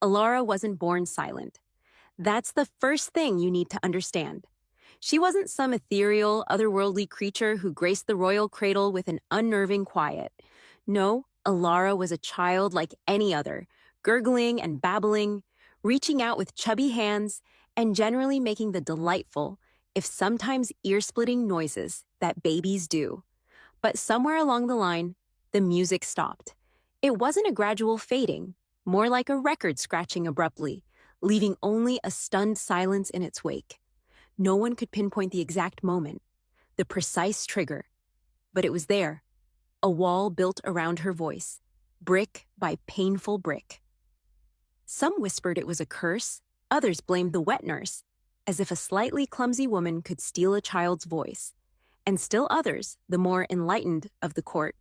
Alara wasn't born silent. That's the first thing you need to understand. She wasn't some ethereal, otherworldly creature who graced the royal cradle with an unnerving quiet. No, Alara was a child like any other, gurgling and babbling, reaching out with chubby hands, and generally making the delightful, if sometimes ear-splitting noises that babies do. But somewhere along the line, the music stopped. It wasn't a gradual fading, more like a record scratching abruptly, leaving only a stunned silence in its wake. No one could pinpoint the exact moment, the precise trigger, but it was there, a wall built around her voice, brick by painful brick. Some whispered it was a curse, others blamed the wet nurse, as if a slightly clumsy woman could steal a child's voice. And still others, the more enlightened of the court,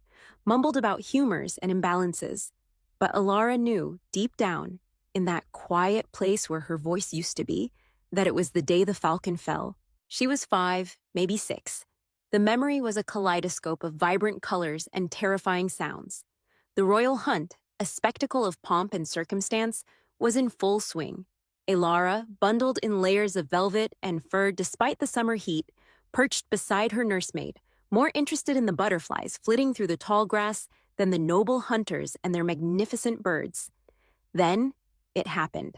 mumbled about humors and imbalances. But Alara knew, deep down, in that quiet place where her voice used to be, that it was the day the falcon fell. She was 5, maybe 6. The memory was a kaleidoscope of vibrant colors and terrifying sounds. The royal hunt, a spectacle of pomp and circumstance, was in full swing. Alara, bundled in layers of velvet and fur despite the summer heat, perched beside her nursemaid, more interested in the butterflies flitting through the tall grass than the noble hunters and their magnificent birds. Then it happened.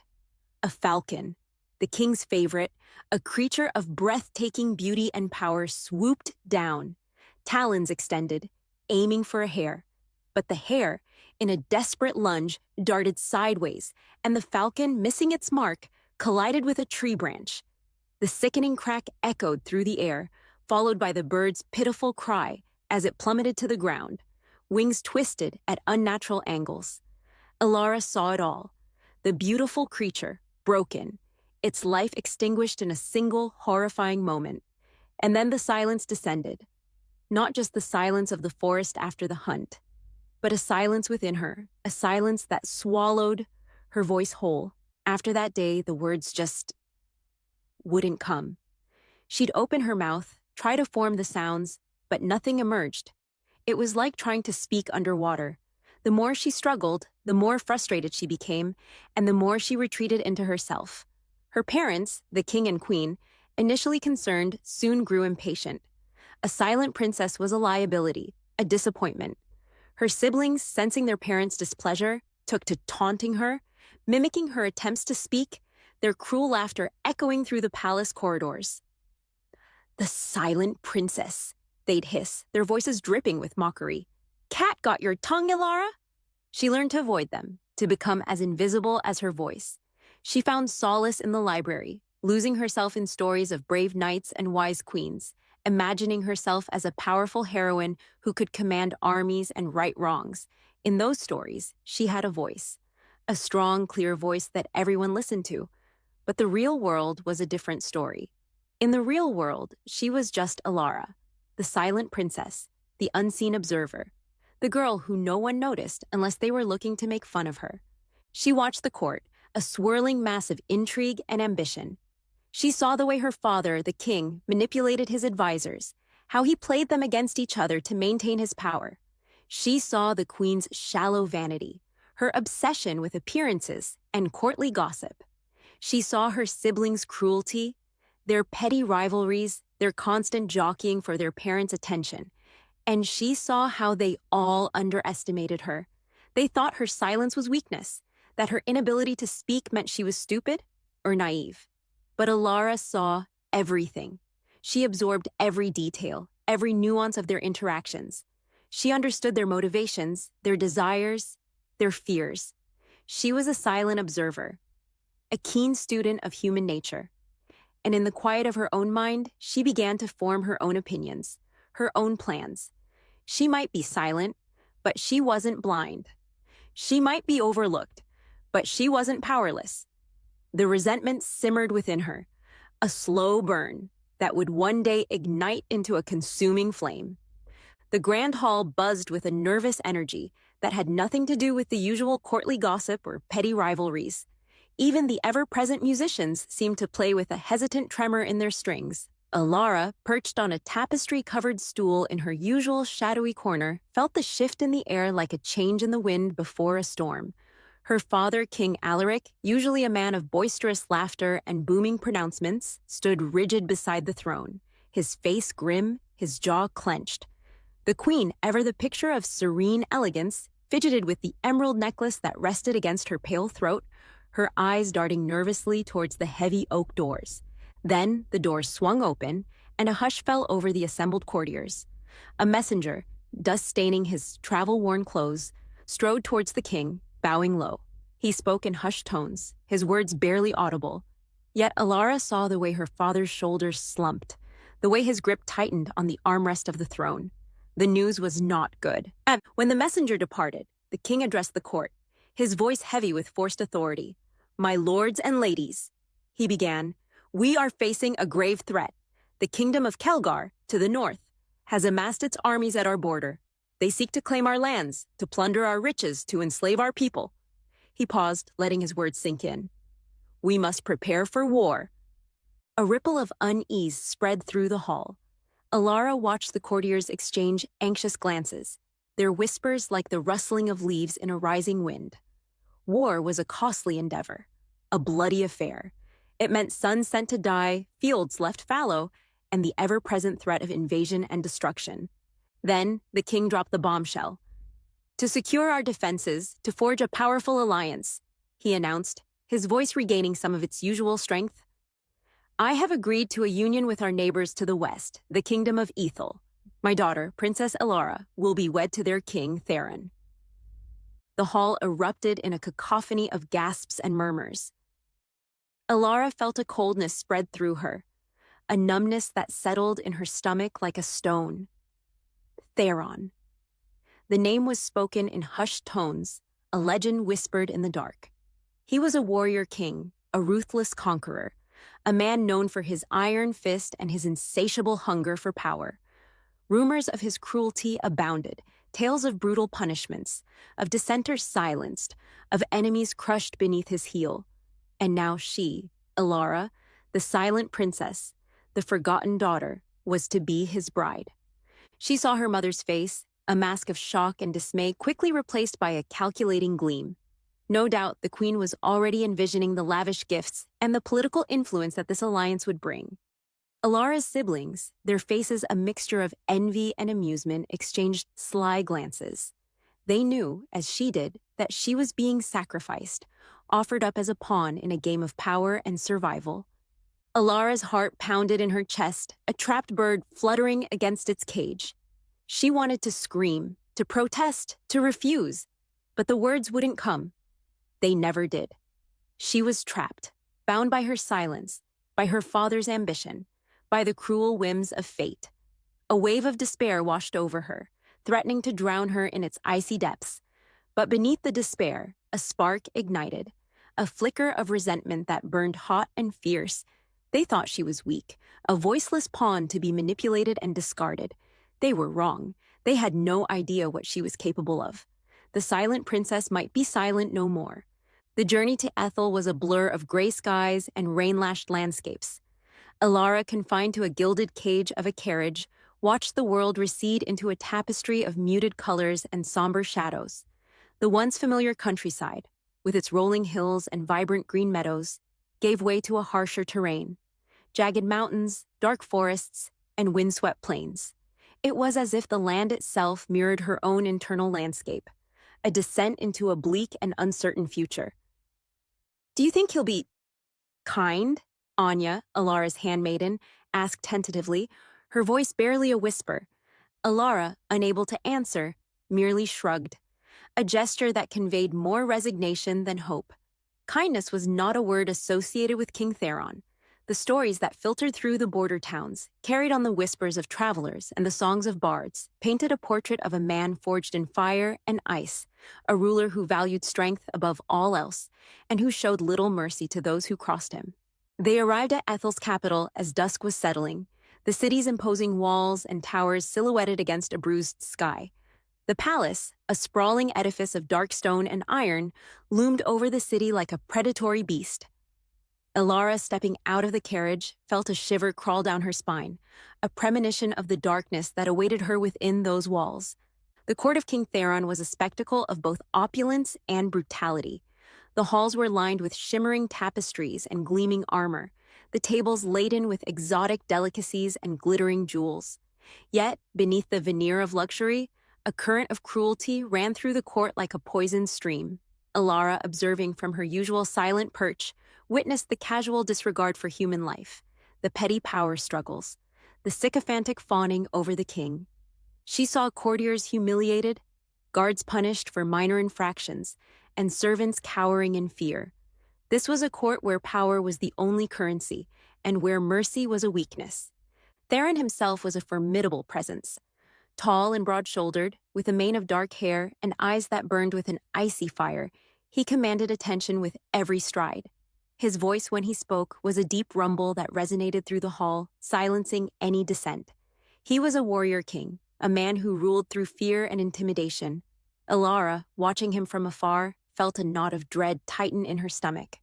A falcon, the king's favorite, a creature of breathtaking beauty and power, swooped down, talons extended, aiming for a hare. But the hare, in a desperate lunge, darted sideways, and the falcon, missing its mark, collided with a tree branch. The sickening crack echoed through the air, followed by the bird's pitiful cry as it plummeted to the ground, wings twisted at unnatural angles. Alara saw it all. The beautiful creature, broken, its life extinguished in a single horrifying moment. And then the silence descended. Not just the silence of the forest after the hunt, but a silence within her, a silence that swallowed her voice whole. After that day, the words just wouldn't come. She'd open her mouth, try to form the sounds, but nothing emerged. It was like trying to speak underwater. The more she struggled, the more frustrated she became, and the more she retreated into herself. Her parents, the king and queen, initially concerned, soon grew impatient. A silent princess was a liability, a disappointment. Her siblings, sensing their parents' displeasure, took to taunting her, mimicking her attempts to speak, their cruel laughter echoing through the palace corridors. "The silent princess," they'd hiss, their voices dripping with mockery. "Cat got your tongue, Alara?" She learned to avoid them, to become as invisible as her voice. She found solace in the library, losing herself in stories of brave knights and wise queens, imagining herself as a powerful heroine who could command armies and right wrongs. In those stories, she had a voice, a strong, clear voice that everyone listened to. But the real world was a different story. In the real world, she was just Alara, the silent princess, the unseen observer, the girl who no one noticed unless they were looking to make fun of her. She watched the court, a swirling mass of intrigue and ambition. She saw the way her father, the king, manipulated his advisors, how he played them against each other to maintain his power. She saw the queen's shallow vanity, her obsession with appearances and courtly gossip. She saw her siblings' cruelty, their petty rivalries, their constant jockeying for their parents' attention. And she saw how they all underestimated her. They thought her silence was weakness, that her inability to speak meant she was stupid or naive. But Alara saw everything. She absorbed every detail, every nuance of their interactions. She understood their motivations, their desires, their fears. She was a silent observer, a keen student of human nature. And in the quiet of her own mind, she began to form her own opinions, her own plans. She might be silent, but she wasn't blind. She might be overlooked, but she wasn't powerless. The resentment simmered within her, a slow burn that would one day ignite into a consuming flame. The grand hall buzzed with a nervous energy that had nothing to do with the usual courtly gossip or petty rivalries. Even the ever-present musicians seemed to play with a hesitant tremor in their strings. Alara, perched on a tapestry-covered stool in her usual shadowy corner, felt the shift in the air like a change in the wind before a storm. Her father, King Alaric, usually a man of boisterous laughter and booming pronouncements, stood rigid beside the throne, his face grim, his jaw clenched. The queen, ever the picture of serene elegance, fidgeted with the emerald necklace that rested against her pale throat, her eyes darting nervously towards the heavy oak doors. Then the doors swung open, and a hush fell over the assembled courtiers. A messenger, dust-staining his travel-worn clothes, strode towards the king, bowing low. He spoke in hushed tones, his words barely audible. Yet Alara saw the way her father's shoulders slumped, the way his grip tightened on the armrest of the throne. The news was not good. When the messenger departed, the king addressed the court, his voice heavy with forced authority. "My lords and ladies," he began, "we are facing a grave threat. The kingdom of Kelgar, to the north, has amassed its armies at our border. They seek to claim our lands, to plunder our riches, to enslave our people." He paused, letting his words sink in. "We must prepare for war." A ripple of unease spread through the hall. Alara watched the courtiers exchange anxious glances, their whispers like the rustling of leaves in a rising wind. War was a costly endeavor, a bloody affair. It meant sons sent to die, fields left fallow, and the ever-present threat of invasion and destruction. Then the king dropped the bombshell. "To secure our defenses, to forge a powerful alliance," he announced, his voice regaining some of its usual strength. "I have agreed to a union with our neighbors to the west, the kingdom of Ethel. My daughter, Princess Alara, will be wed to their king, Theron." The hall erupted in a cacophony of gasps and murmurs. Alara felt a coldness spread through her, a numbness that settled in her stomach like a stone. Theron. The name was spoken in hushed tones, a legend whispered in the dark. He was a warrior king, a ruthless conqueror, a man known for his iron fist and his insatiable hunger for power. Rumors of his cruelty abounded, tales of brutal punishments, of dissenters silenced, of enemies crushed beneath his heel. And now she, Alara, the silent princess, the forgotten daughter, was to be his bride. She saw her mother's face, a mask of shock and dismay quickly replaced by a calculating gleam. No doubt the queen was already envisioning the lavish gifts and the political influence that this alliance would bring. Alara's siblings, their faces a mixture of envy and amusement, exchanged sly glances. They knew, as she did, that she was being sacrificed, offered up as a pawn in a game of power and survival. Alara's heart pounded in her chest, a trapped bird fluttering against its cage. She wanted to scream, to protest, to refuse, but the words wouldn't come. They never did. She was trapped, bound by her silence, by her father's ambition, by the cruel whims of fate. A wave of despair washed over her, threatening to drown her in its icy depths. But beneath the despair, a spark ignited, a flicker of resentment that burned hot and fierce. They thought she was weak, a voiceless pawn to be manipulated and discarded. They were wrong. They had no idea what she was capable of. The silent princess might be silent no more. The journey to Ethel was a blur of gray skies and rain-lashed landscapes. Alara, confined to a gilded cage of a carriage, watched the world recede into a tapestry of muted colors and somber shadows. The once familiar countryside, with its rolling hills and vibrant green meadows, gave way to a harsher terrain. Jagged mountains, dark forests, and windswept plains. It was as if the land itself mirrored her own internal landscape, a descent into a bleak and uncertain future. "Do you think he'll be kind?" Anya, Alara's handmaiden, asked tentatively, her voice barely a whisper. Alara, unable to answer, merely shrugged, a gesture that conveyed more resignation than hope. Kindness was not a word associated with King Theron. The stories that filtered through the border towns, carried on the whispers of travelers and the songs of bards, painted a portrait of a man forged in fire and ice, a ruler who valued strength above all else, and who showed little mercy to those who crossed him. They arrived at Ethel's capital as dusk was settling, the city's imposing walls and towers silhouetted against a bruised sky. The palace, a sprawling edifice of dark stone and iron, loomed over the city like a predatory beast. Alara, stepping out of the carriage, felt a shiver crawl down her spine, a premonition of the darkness that awaited her within those walls. The court of King Theron was a spectacle of both opulence and brutality, The halls were lined with shimmering tapestries and gleaming armor, the tables laden with exotic delicacies and glittering jewels. Yet, beneath the veneer of luxury, a current of cruelty ran through the court like a poisoned stream. Alara, observing from her usual silent perch, witnessed the casual disregard for human life, the petty power struggles, the sycophantic fawning over the king. She saw courtiers humiliated, guards punished for minor infractions, and servants cowering in fear. This was a court where power was the only currency, and where mercy was a weakness. Theron himself was a formidable presence. Tall and broad-shouldered, with a mane of dark hair and eyes that burned with an icy fire, he commanded attention with every stride. His voice when he spoke was a deep rumble that resonated through the hall, silencing any dissent. He was a warrior king, a man who ruled through fear and intimidation. Alara, watching him from afar, felt a knot of dread tighten in her stomach.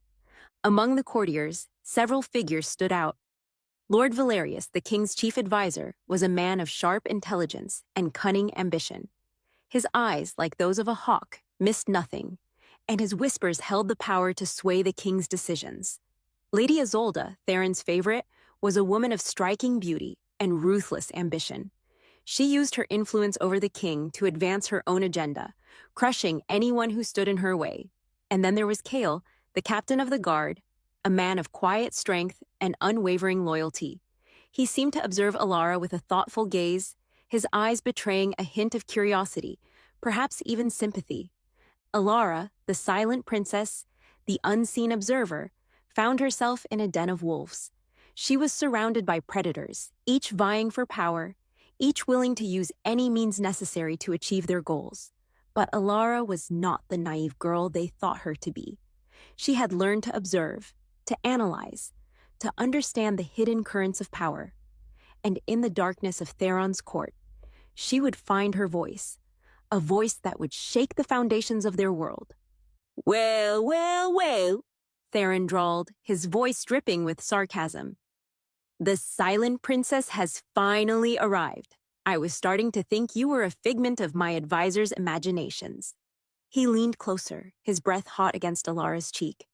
Among the courtiers, several figures stood out. Lord Valerius, the king's chief advisor, was a man of sharp intelligence and cunning ambition. His eyes, like those of a hawk, missed nothing, and his whispers held the power to sway the king's decisions. Lady Isolde, Theron's favorite, was a woman of striking beauty and ruthless ambition. She used her influence over the king to advance her own agenda, crushing anyone who stood in her way. And then there was Cale, the captain of the guard, a man of quiet strength and unwavering loyalty. He seemed to observe Alara with a thoughtful gaze, his eyes betraying a hint of curiosity, perhaps even sympathy. Alara, the silent princess, the unseen observer, found herself in a den of wolves. She was surrounded by predators, each vying for power, each willing to use any means necessary to achieve their goals. But Alara was not the naive girl they thought her to be. She had learned to observe, to analyze, to understand the hidden currents of power. And in the darkness of Theron's court, she would find her voice, a voice that would shake the foundations of their world. "Well, well, well," Theron drawled, his voice dripping with sarcasm. "The silent princess has finally arrived. I was starting to think you were a figment of my advisor's imaginations." He leaned closer, his breath hot against Alara's cheek.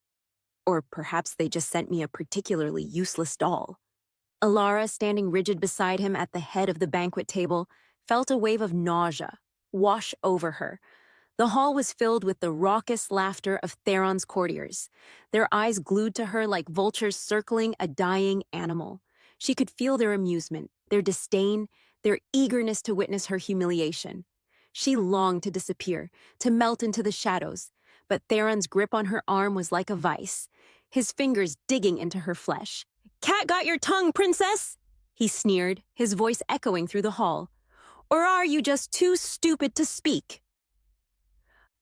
Or perhaps they just sent me a particularly useless doll. Alara, standing rigid beside him at the head of the banquet table, felt a wave of nausea wash over her. The hall was filled with the raucous laughter of Theron's courtiers, their eyes glued to her like vultures circling a dying animal. She could feel their amusement, their disdain, their eagerness to witness her humiliation. She longed to disappear, to melt into the shadows, but Theron's grip on her arm was like a vice, his fingers digging into her flesh. "Cat got your tongue, princess?" he sneered, his voice echoing through the hall. "Or are you just too stupid to speak?"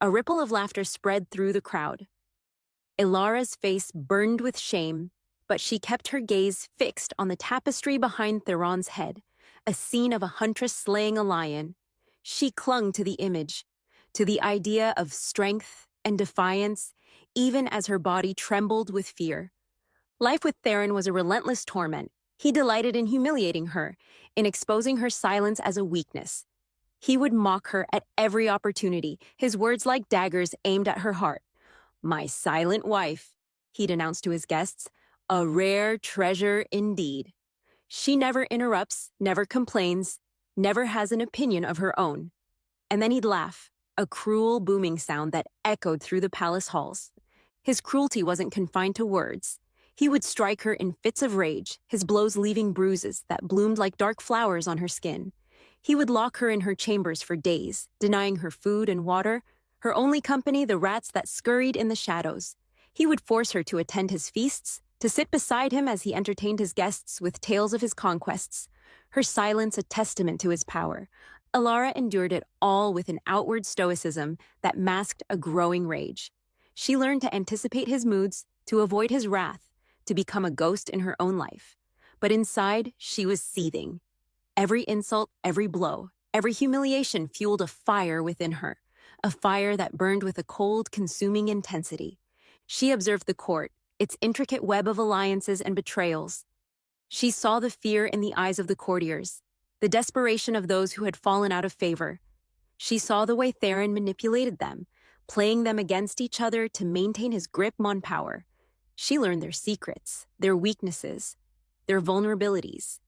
A ripple of laughter spread through the crowd. Alara's face burned with shame, but she kept her gaze fixed on the tapestry behind Theron's head, a scene of a huntress slaying a lion. She clung to the image, to the idea of strength and defiance, even as her body trembled with fear. Life with Theron was a relentless torment. He delighted in humiliating her, in exposing her silence as a weakness. He would mock her at every opportunity, his words like daggers aimed at her heart. "My silent wife," he'd announced to his guests, "a rare treasure indeed. She never interrupts, never complains, never has an opinion of her own." And then he'd laugh, a cruel booming sound that echoed through the palace halls. His cruelty wasn't confined to words. He would strike her in fits of rage, his blows leaving bruises that bloomed like dark flowers on her skin. He would lock her in her chambers for days, denying her food and water, her only company the rats that scurried in the shadows. He would force her to attend his feasts, to sit beside him as he entertained his guests with tales of his conquests, her silence a testament to his power. Alara endured it all with an outward stoicism that masked a growing rage. She learned to anticipate his moods, to avoid his wrath, to become a ghost in her own life. But inside, she was seething. Every insult, every blow, every humiliation fueled a fire within her, a fire that burned with a cold, consuming intensity. She observed the court, its intricate web of alliances and betrayals. She saw the fear in the eyes of the courtiers, the desperation of those who had fallen out of favor. She saw the way Theron manipulated them, playing them against each other to maintain his grip on power. She learned their secrets, their weaknesses, their vulnerabilities.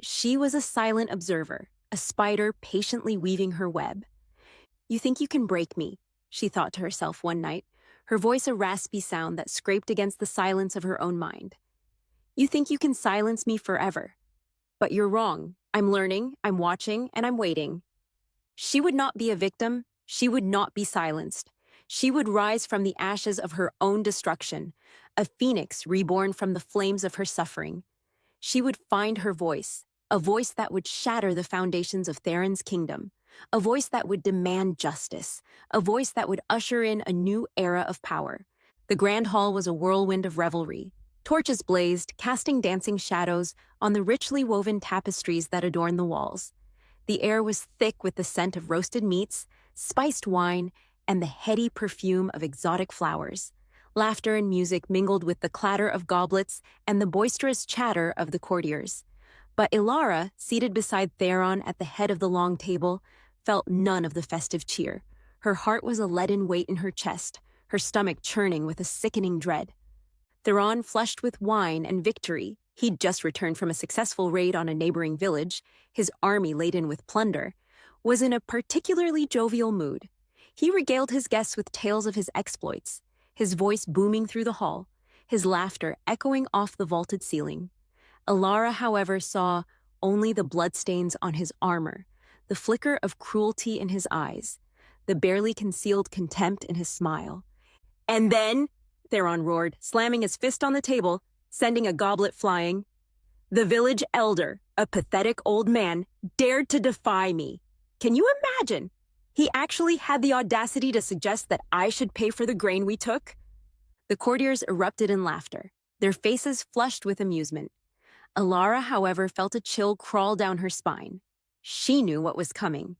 She was a silent observer, a spider patiently weaving her web. "You think you can break me," she thought to herself one night, her voice a raspy sound that scraped against the silence of her own mind. "You think you can silence me forever. But you're wrong. I'm learning, I'm watching, and I'm waiting." She would not be a victim. She would not be silenced. She would rise from the ashes of her own destruction, a phoenix reborn from the flames of her suffering. She would find her voice, a voice that would shatter the foundations of Theron's kingdom, a voice that would demand justice, a voice that would usher in a new era of power. The Grand Hall was a whirlwind of revelry. Torches blazed, casting dancing shadows on the richly woven tapestries that adorned the walls. The air was thick with the scent of roasted meats, spiced wine, and the heady perfume of exotic flowers. Laughter and music mingled with the clatter of goblets and the boisterous chatter of the courtiers. But Ilara, seated beside Theron at the head of the long table, felt none of the festive cheer. Her heart was a leaden weight in her chest, her stomach churning with a sickening dread. Theron, flushed with wine and victory, he'd just returned from a successful raid on a neighboring village, his army laden with plunder, was in a particularly jovial mood. He regaled his guests with tales of his exploits, his voice booming through the hall, his laughter echoing off the vaulted ceiling. Ilara, however, saw only the bloodstains on his armor, the flicker of cruelty in his eyes, the barely concealed contempt in his smile. "And then," Theron roared, slamming his fist on the table, sending a goblet flying, "the village elder, a pathetic old man, dared to defy me. Can you imagine? He actually had the audacity to suggest that I should pay for the grain we took." The courtiers erupted in laughter, their faces flushed with amusement. Ilara, however, felt a chill crawl down her spine. She knew what was coming.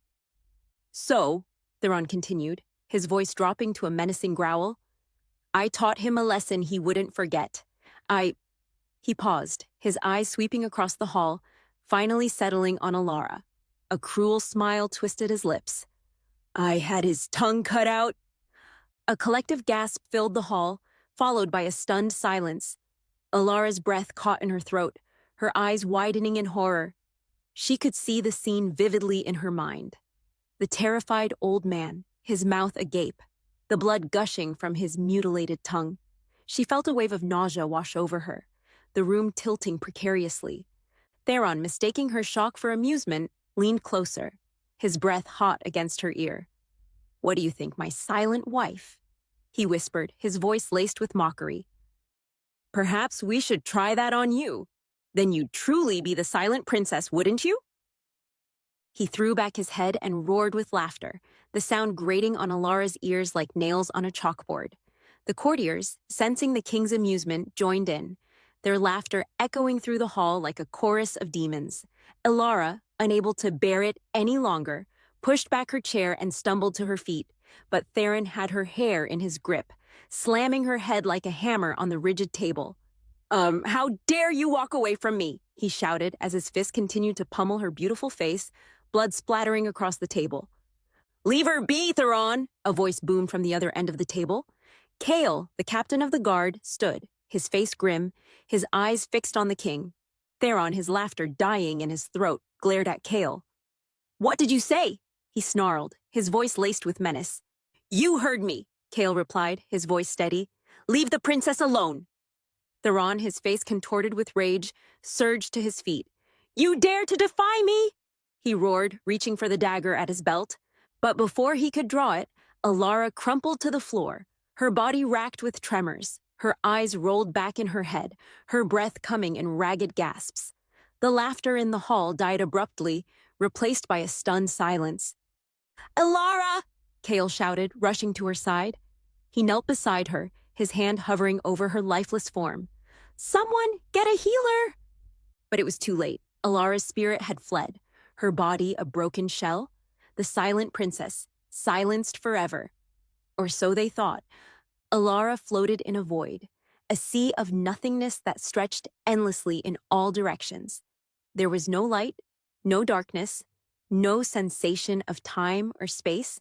"So," Theron continued, his voice dropping to a menacing growl, "I taught him a lesson he wouldn't forget. He paused, his eyes sweeping across the hall, finally settling on Ilara. A cruel smile twisted his lips. "I had his tongue cut out." A collective gasp filled the hall, followed by a stunned silence. Ilara's breath caught in her throat, her eyes widening in horror. She could see the scene vividly in her mind. The terrified old man, his mouth agape, the blood gushing from his mutilated tongue. She felt a wave of nausea wash over her, the room tilting precariously. Theron, mistaking her shock for amusement, leaned closer, his breath hot against her ear. "What do you think, my silent wife?" he whispered, his voice laced with mockery. "Perhaps we should try that on you. Then you'd truly be the silent princess, wouldn't you?" He threw back his head and roared with laughter, the sound grating on Ilara's ears like nails on a chalkboard. The courtiers, sensing the king's amusement, joined in, their laughter echoing through the hall like a chorus of demons. Ilara, unable to bear it any longer, pushed back her chair and stumbled to her feet, but Theron had her hair in his grip, slamming her head like a hammer on the rigid table. How dare you walk away from me?" he shouted as his fist continued to pummel her beautiful face, blood splattering across the table. "Leave her be, Theron!" a voice boomed from the other end of the table. Cale, the captain of the guard, stood, his face grim, his eyes fixed on the king. Theron, his laughter dying in his throat, glared at Cale. "What did you say?" he snarled, his voice laced with menace. "You heard me," Cale replied, his voice steady. "Leave the princess alone." Theron, his face contorted with rage, surged to his feet. "You dare to defy me?" he roared, reaching for the dagger at his belt. But before he could draw it, Ilara crumpled to the floor, her body racked with tremors, her eyes rolled back in her head, her breath coming in ragged gasps. The laughter in the hall died abruptly, replaced by a stunned silence. "Ilara!" Cale shouted, rushing to her side. He knelt beside her, his hand hovering over her lifeless form. "Someone get a healer!" But it was too late. Ilara's spirit had fled, her body a broken shell. The silent princess, silenced forever. Or so they thought. Ilara floated in a void, a sea of nothingness that stretched endlessly in all directions. There was no light, no darkness, no sensation of time or space,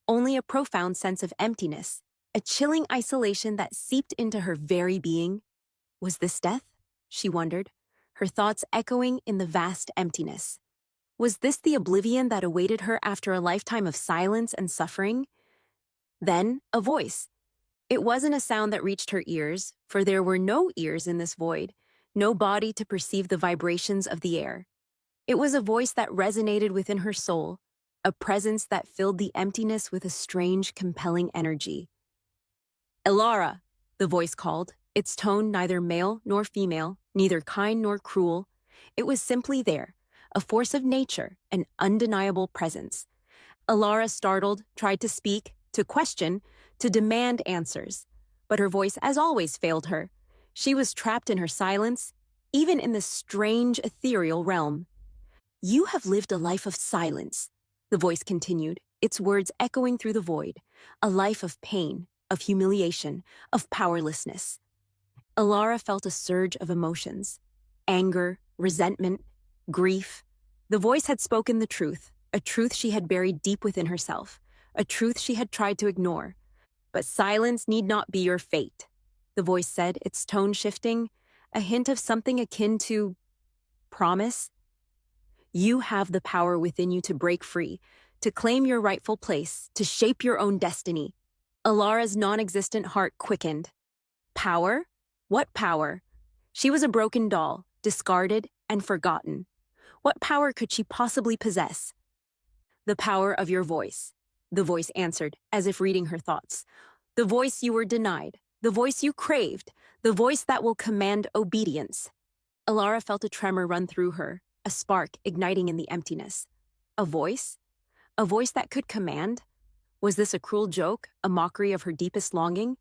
only a profound sense of emptiness, a chilling isolation that seeped into her very being. Was this death? She wondered, her thoughts echoing in the vast emptiness. Was this the oblivion that awaited her after a lifetime of silence and suffering? Then, a voice. It wasn't a sound that reached her ears, for there were no ears in this void, no body to perceive the vibrations of the air. It was a voice that resonated within her soul, a presence that filled the emptiness with a strange, compelling energy. Elara, the voice called, its tone neither male nor female, neither kind nor cruel. It was simply there, a force of nature, an undeniable presence. Elara, startled, tried to speak, to question, to demand answers. But her voice, as always, failed her. She was trapped in her silence, even in this strange, ethereal realm. You have lived a life of silence, the voice continued, its words echoing through the void, a life of pain, of humiliation, of powerlessness. Elara felt a surge of emotions. Anger, resentment, grief. The voice had spoken the truth, a truth she had buried deep within herself, a truth she had tried to ignore. But silence need not be your fate, the voice said, its tone shifting, a hint of something akin to promise. You have the power within you to break free, to claim your rightful place, to shape your own destiny. Alara's non-existent heart quickened. Power? What power? She was a broken doll, discarded and forgotten. What power could she possibly possess? The power of your voice, the voice answered, as if reading her thoughts. The voice you were denied, the voice you craved, the voice that will command obedience. Elara felt a tremor run through her, a spark igniting in the emptiness. A voice? A voice that could command? Was this a cruel joke, a mockery of her deepest longing?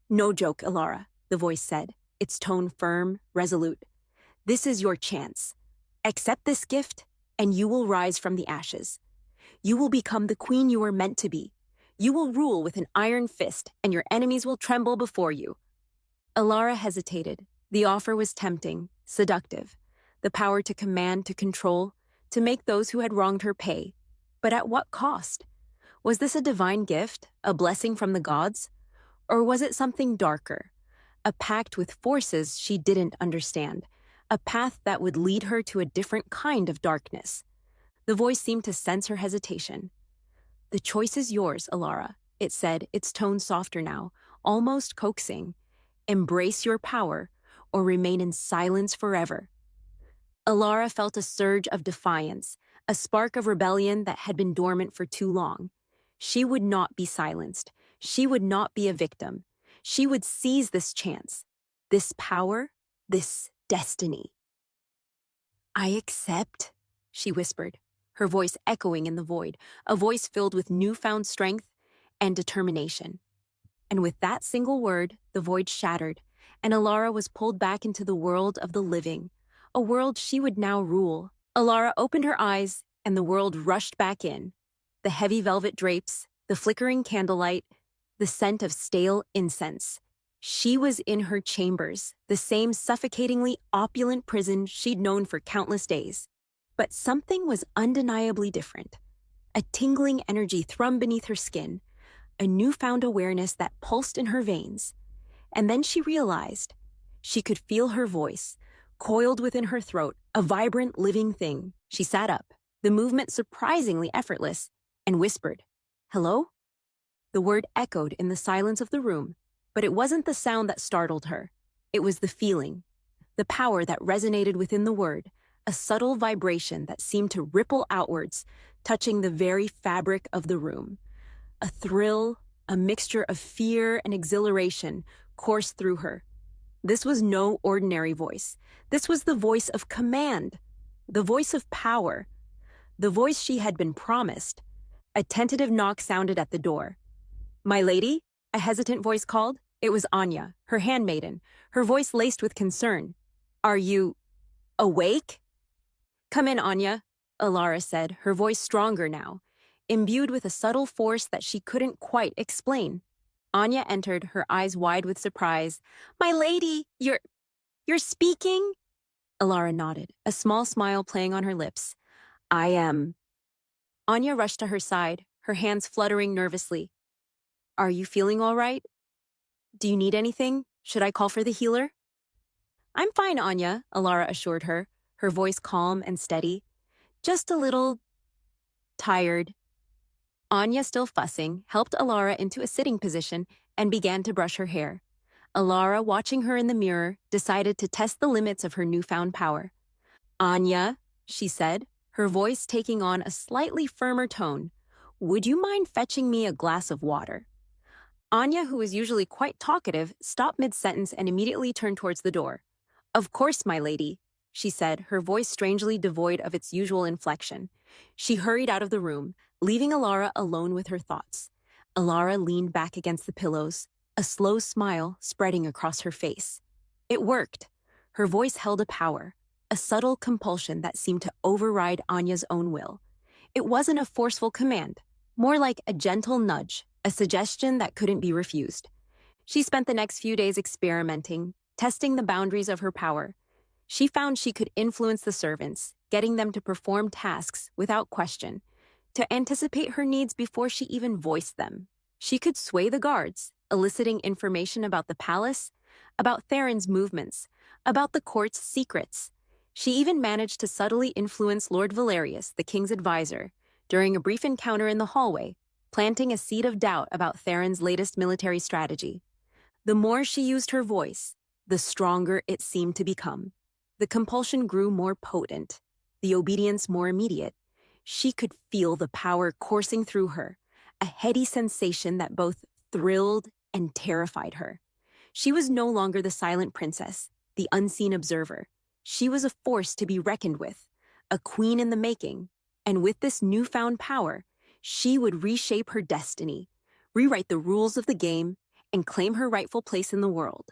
No joke, Elara, the voice said, its tone firm, resolute. This is your chance. Accept this gift, and you will rise from the ashes. You will become the queen you were meant to be. You will rule with an iron fist, and your enemies will tremble before you. Elara hesitated. The offer was tempting, seductive. The power to command, to control, to make those who had wronged her pay. But at what cost? Was this a divine gift, a blessing from the gods? Or was it something darker? A pact with forces she didn't understand, a path that would lead her to a different kind of darkness. The voice seemed to sense her hesitation. The choice is yours, Elara, it said, its tone softer now, almost coaxing. Embrace your power, or remain in silence forever. Elara felt a surge of defiance, a spark of rebellion that had been dormant for too long. She would not be silenced. She would not be a victim. She would seize this chance, this power, this destiny. I accept, she whispered, her voice echoing in the void, a voice filled with newfound strength and determination. And with that single word, the void shattered, and Elara was pulled back into the world of the living, a world she would now rule. Elara opened her eyes, and the world rushed back in. The heavy velvet drapes, the flickering candlelight, the scent of stale incense. She was in her chambers, the same suffocatingly opulent prison she'd known for countless days. But something was undeniably different. A tingling energy thrummed beneath her skin, a newfound awareness that pulsed in her veins. And then she realized she could feel her voice, coiled within her throat, a vibrant, living thing. She sat up, the movement surprisingly effortless, and whispered, "Hello?" The word echoed in the silence of the room, but it wasn't the sound that startled her. It was the feeling, the power that resonated within the word, a subtle vibration that seemed to ripple outwards, touching the very fabric of the room. A thrill, a mixture of fear and exhilaration, coursed through her. This was no ordinary voice. This was the voice of command, the voice of power, the voice she had been promised. A tentative knock sounded at the door. "My lady?" a hesitant voice called. It was Anya, her handmaiden, her voice laced with concern. "Are you awake?" "Come in, Anya," Elara said, her voice stronger now, imbued with a subtle force that she couldn't quite explain. Anya entered, her eyes wide with surprise. "My lady, you're speaking?" Elara nodded, a small smile playing on her lips. "I am." Anya rushed to her side, her hands fluttering nervously. Are you feeling all right? Do you need anything? Should I call for the healer? I'm fine, Anya, Alara assured her, her voice calm and steady. Just a little tired. Anya, still fussing, helped Alara into a sitting position and began to brush her hair. Alara, watching her in the mirror, decided to test the limits of her newfound power. Anya, she said, her voice taking on a slightly firmer tone, would you mind fetching me a glass of water? Anya, who was usually quite talkative, stopped mid-sentence and immediately turned towards the door. Of course, my lady, she said, her voice strangely devoid of its usual inflection. She hurried out of the room, leaving Alara alone with her thoughts. Alara leaned back against the pillows, a slow smile spreading across her face. It worked. Her voice held a power, a subtle compulsion that seemed to override Anya's own will. It wasn't a forceful command, more like a gentle nudge, a suggestion that couldn't be refused. She spent the next few days experimenting, testing the boundaries of her power. She found she could influence the servants, getting them to perform tasks without question, to anticipate her needs before she even voiced them. She could sway the guards, eliciting information about the palace, about Theron's movements, about the court's secrets. She even managed to subtly influence Lord Valerius, the king's advisor, during a brief encounter in the hallway, planting a seed of doubt about Theron's latest military strategy. The more she used her voice, the stronger it seemed to become. The compulsion grew more potent, the obedience more immediate. She could feel the power coursing through her, a heady sensation that both thrilled and terrified her. She was no longer the silent princess, the unseen observer. She was a force to be reckoned with, a queen in the making, and with this newfound power, she would reshape her destiny, rewrite the rules of the game, and claim her rightful place in the world.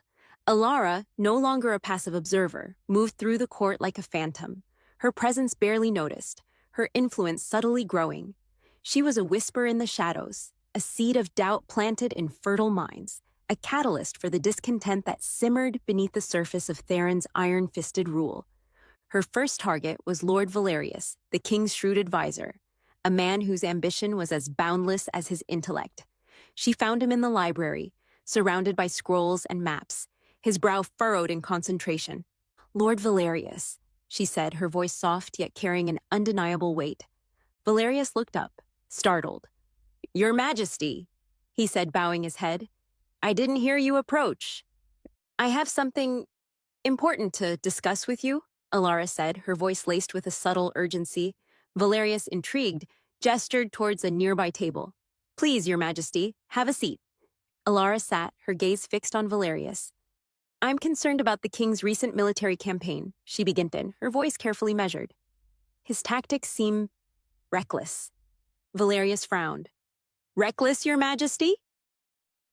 Alara, no longer a passive observer, moved through the court like a phantom, her presence barely noticed, her influence subtly growing. She was a whisper in the shadows, a seed of doubt planted in fertile minds, a catalyst for the discontent that simmered beneath the surface of Theron's iron-fisted rule. Her first target was Lord Valerius, the king's shrewd advisor, a man whose ambition was as boundless as his intellect. She found him in the library, surrounded by scrolls and maps, his brow furrowed in concentration. Lord Valerius, she said, her voice soft yet carrying an undeniable weight. Valerius looked up, startled. Your Majesty, he said, bowing his head. I didn't hear you approach. I have something important to discuss with you, Alara said, her voice laced with a subtle urgency. Valerius, intrigued, gestured towards a nearby table. Please, Your Majesty, have a seat. Alara sat, her gaze fixed on Valerius. I'm concerned about the king's recent military campaign, she began, her voice carefully measured. His tactics seem reckless. Valerius frowned. Reckless, Your Majesty?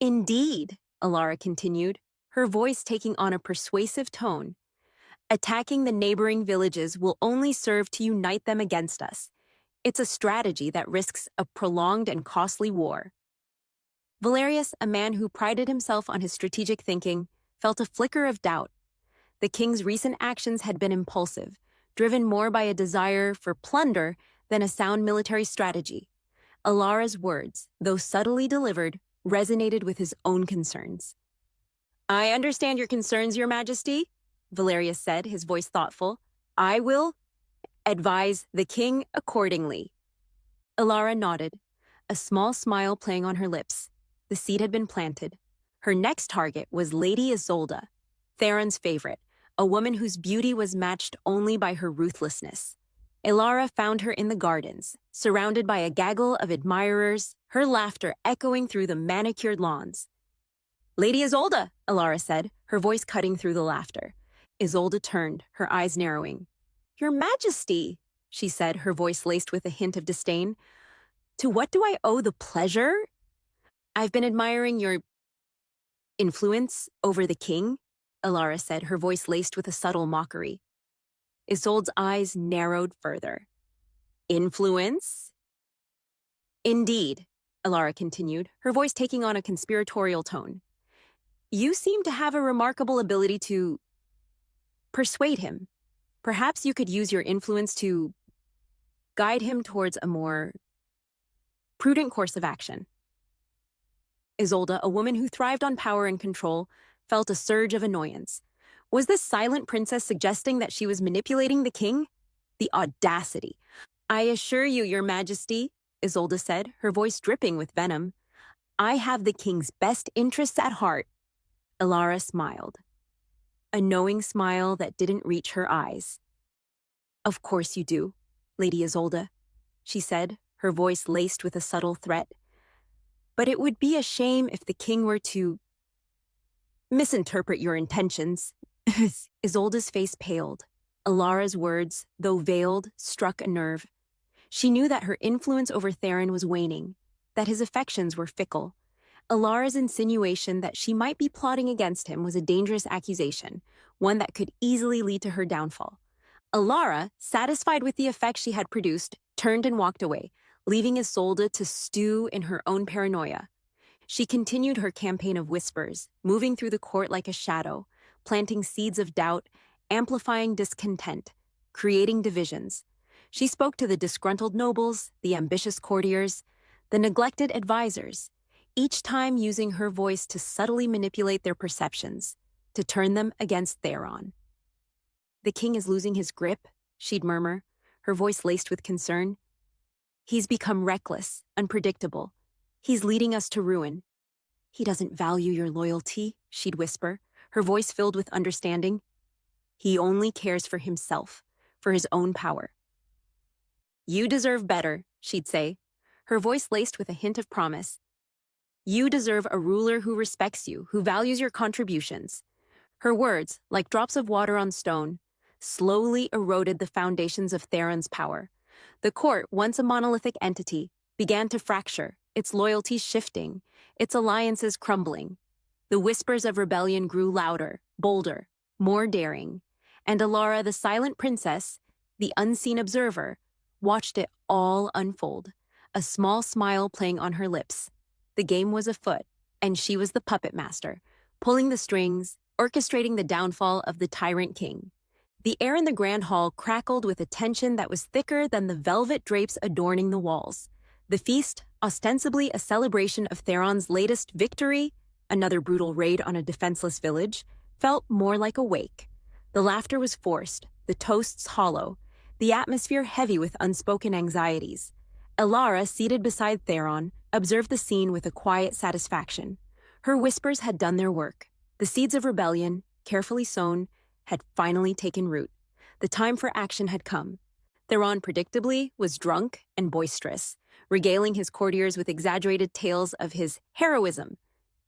Indeed, Alara continued, her voice taking on a persuasive tone. Attacking the neighboring villages will only serve to unite them against us. It's a strategy that risks a prolonged and costly war. Valerius, a man who prided himself on his strategic thinking, felt a flicker of doubt. The king's recent actions had been impulsive, driven more by a desire for plunder than a sound military strategy. Alara's words, though subtly delivered, resonated with his own concerns. I understand your concerns, Your Majesty, Valerius said, his voice thoughtful. I will advise the king accordingly. Alara nodded, a small smile playing on her lips. The seed had been planted. Her next target was Lady Isolde, Theron's favorite, a woman whose beauty was matched only by her ruthlessness. Alara found her in the gardens, surrounded by a gaggle of admirers, her laughter echoing through the manicured lawns. Lady Isolde, Alara said, her voice cutting through the laughter. Isolde turned, her eyes narrowing. Your Majesty, she said, her voice laced with a hint of disdain. To what do I owe the pleasure? I've been admiring your influence over the king, Alara said, her voice laced with a subtle mockery. Isolde's eyes narrowed further. Influence? Indeed, Alara continued, her voice taking on a conspiratorial tone. You seem to have a remarkable ability to persuade him. Perhaps you could use your influence to guide him towards a more prudent course of action. Isolde, a woman who thrived on power and control, felt a surge of annoyance. Was this silent princess suggesting that she was manipulating the king? The audacity. "I assure you, your majesty," Isolde said, her voice dripping with venom, "I have the king's best interests at heart." Elara smiled. A knowing smile that didn't reach her eyes. "Of course you do, Lady Isolde," she said, her voice laced with a subtle threat. "But it would be a shame if the king were to misinterpret your intentions." Isolde's face paled. Elara's words, though veiled, struck a nerve. She knew that her influence over Theron was waning, that his affections were fickle. Elara's insinuation that she might be plotting against him was a dangerous accusation, one that could easily lead to her downfall. Elara, satisfied with the effect she had produced, turned and walked away, leaving Isolde to stew in her own paranoia. She continued her campaign of whispers, moving through the court like a shadow, planting seeds of doubt, amplifying discontent, creating divisions. She spoke to the disgruntled nobles, the ambitious courtiers, the neglected advisors, each time using her voice to subtly manipulate their perceptions, to turn them against Theron. "The king is losing his grip," she'd murmur, her voice laced with concern. "He's become reckless, unpredictable. He's leading us to ruin." "He doesn't value your loyalty," she'd whisper, her voice filled with understanding. "He only cares for himself, for his own power." "You deserve better," she'd say, her voice laced with a hint of promise. "You deserve a ruler who respects you, who values your contributions." Her words, like drops of water on stone, slowly eroded the foundations of Theron's power. The court, once a monolithic entity, began to fracture, its loyalties shifting, its alliances crumbling. The whispers of rebellion grew louder, bolder, more daring, and Elara, the silent princess, the unseen observer, watched it all unfold, a small smile playing on her lips. The game was afoot, and she was the puppet master, pulling the strings, orchestrating the downfall of the tyrant king. The air in the grand hall crackled with a tension that was thicker than the velvet drapes adorning the walls. The feast, ostensibly a celebration of Theron's latest victory, another brutal raid on a defenseless village, felt more like a wake. The laughter was forced, the toasts hollow, the atmosphere heavy with unspoken anxieties. Elara, seated beside Theron, observed the scene with a quiet satisfaction. Her whispers had done their work. The seeds of rebellion, carefully sown, had finally taken root. The time for action had come. Theron, predictably, was drunk and boisterous, regaling his courtiers with exaggerated tales of his heroism.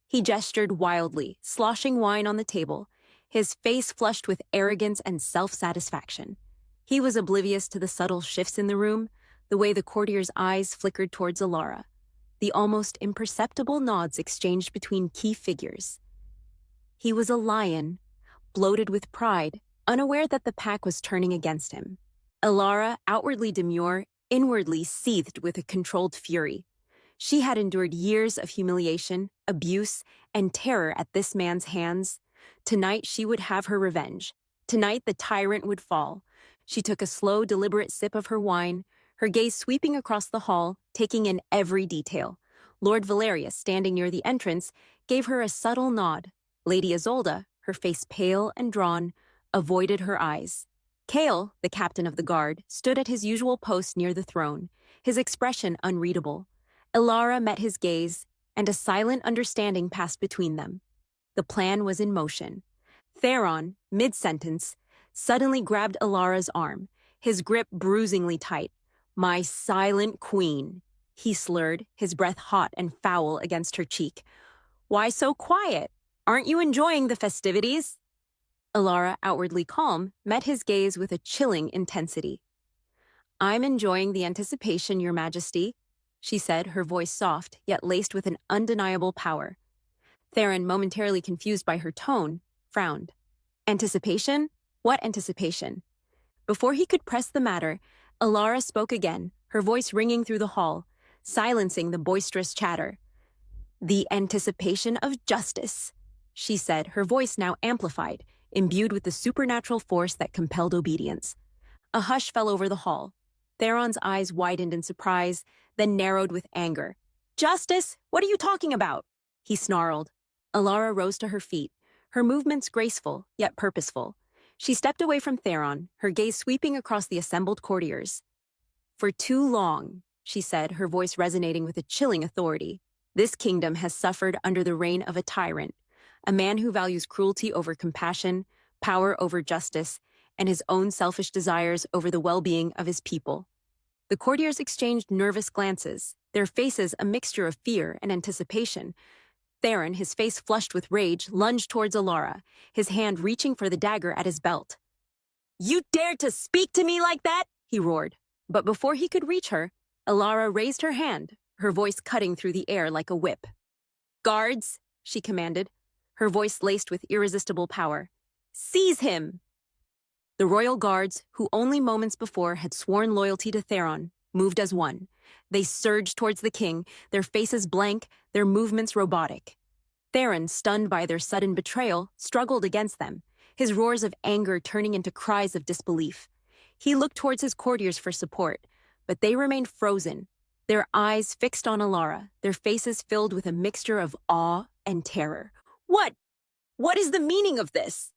He gestured wildly, sloshing wine on the table, his face flushed with arrogance and self-satisfaction. He was oblivious to the subtle shifts in the room, the way the courtiers' eyes flickered towards Elara, the almost imperceptible nods exchanged between key figures. He was a lion, bloated with pride, unaware that the pack was turning against him. Elara, outwardly demure, inwardly seethed with a controlled fury. She had endured years of humiliation, abuse, and terror at this man's hands. Tonight she would have her revenge. Tonight the tyrant would fall. She took a slow, deliberate sip of her wine, her gaze sweeping across the hall, taking in every detail. Lord Valerius, standing near the entrance, gave her a subtle nod. Lady Isolde, her face pale and drawn, avoided her eyes. Kale, the captain of the guard, stood at his usual post near the throne, his expression unreadable. Elara met his gaze, and a silent understanding passed between them. The plan was in motion. Theron, mid-sentence, suddenly grabbed Elara's arm, his grip bruisingly tight. "My silent queen," he slurred, his breath hot and foul against her cheek. "Why so quiet? Aren't you enjoying the festivities?" Elara, outwardly calm, met his gaze with a chilling intensity. "I'm enjoying the anticipation, Your Majesty," she said, her voice soft, yet laced with an undeniable power. Theron, momentarily confused by her tone, frowned. Anticipation? What anticipation? Before he could press the matter, Elara spoke again, her voice ringing through the hall, silencing the boisterous chatter. "The anticipation of justice," she said, her voice now amplified, imbued with the supernatural force that compelled obedience. A hush fell over the hall. Theron's eyes widened in surprise, then narrowed with anger. "Justice? What are you talking about?" he snarled. Alara rose to her feet, her movements graceful, yet purposeful. She stepped away from Theron, her gaze sweeping across the assembled courtiers. "For too long," she said, her voice resonating with a chilling authority, "this kingdom has suffered under the reign of a tyrant, a man who values cruelty over compassion, power over justice, and his own selfish desires over the well-being of his people." The courtiers exchanged nervous glances, their faces a mixture of fear and anticipation. Theron, his face flushed with rage, lunged towards Alara, his hand reaching for the dagger at his belt. "You dared to speak to me like that?" he roared. But before he could reach her, Alara raised her hand, her voice cutting through the air like a whip. "Guards," she commanded, her voice laced with irresistible power. "Seize him!" The royal guards, who only moments before had sworn loyalty to Theron, moved as one. They surged towards the king, their faces blank, their movements robotic. Theron, stunned by their sudden betrayal, struggled against them, his roars of anger turning into cries of disbelief. He looked towards his courtiers for support, but they remained frozen, their eyes fixed on Alara, their faces filled with a mixture of awe and terror. What is the meaning of this?"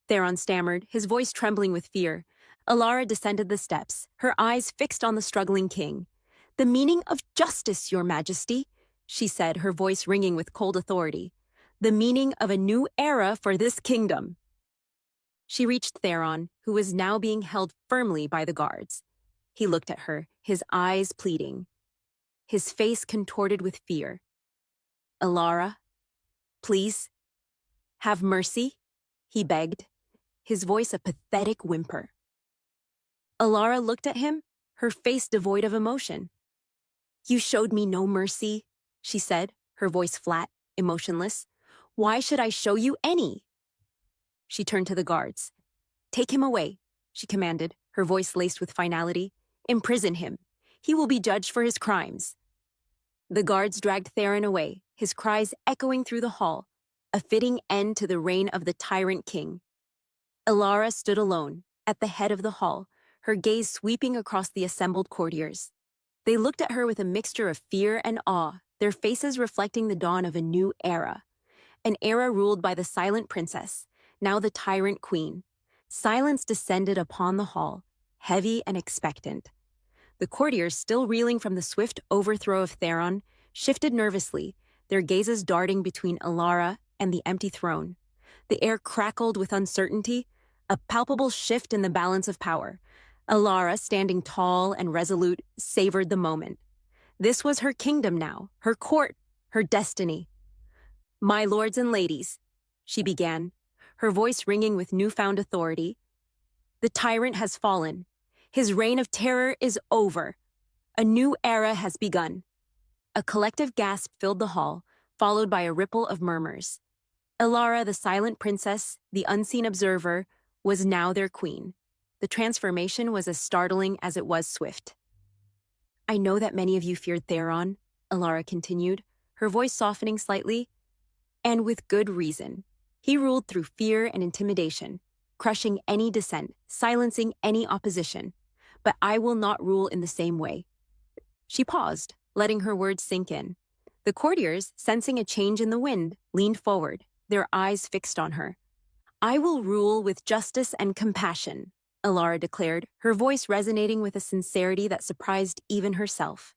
Theron stammered, his voice trembling with fear. Alara descended the steps, her eyes fixed on the struggling king. "The meaning of justice, Your Majesty," she said, her voice ringing with cold authority. "The meaning of a new era for this kingdom." She reached Theron, who was now being held firmly by the guards. He looked at her, his eyes pleading, his face contorted with fear. "Alara, please, have mercy," he begged, his voice a pathetic whimper. Alara looked at him, her face devoid of emotion. "You showed me no mercy," she said, her voice flat, emotionless. "Why should I show you any?" She turned to the guards. "Take him away," she commanded, her voice laced with finality. "Imprison him. He will be judged for his crimes." The guards dragged Theron away, his cries echoing through the hall, a fitting end to the reign of the tyrant king. Alara stood alone, at the head of the hall, her gaze sweeping across the assembled courtiers. They looked at her with a mixture of fear and awe, their faces reflecting the dawn of a new era. An era ruled by the silent princess, now the tyrant queen. Silence descended upon the hall, heavy and expectant. The courtiers, still reeling from the swift overthrow of Theron, shifted nervously, their gazes darting between Alara and the empty throne. The air crackled with uncertainty, a palpable shift in the balance of power. Alara, standing tall and resolute, savored the moment. This was her kingdom now, her court, her destiny. "My lords and ladies," she began, her voice ringing with newfound authority, "the tyrant has fallen. His reign of terror is over. A new era has begun." A collective gasp filled the hall, followed by a ripple of murmurs. Alara, the silent princess, the unseen observer, was now their queen. The transformation was as startling as it was swift. "I know that many of you feared Theron," Alara continued, her voice softening slightly, "and with good reason. He ruled through fear and intimidation, crushing any dissent, silencing any opposition. But I will not rule in the same way." She paused, letting her words sink in. The courtiers, sensing a change in the wind, leaned forward, their eyes fixed on her. "I will rule with justice and compassion," Alara declared, her voice resonating with a sincerity that surprised even herself.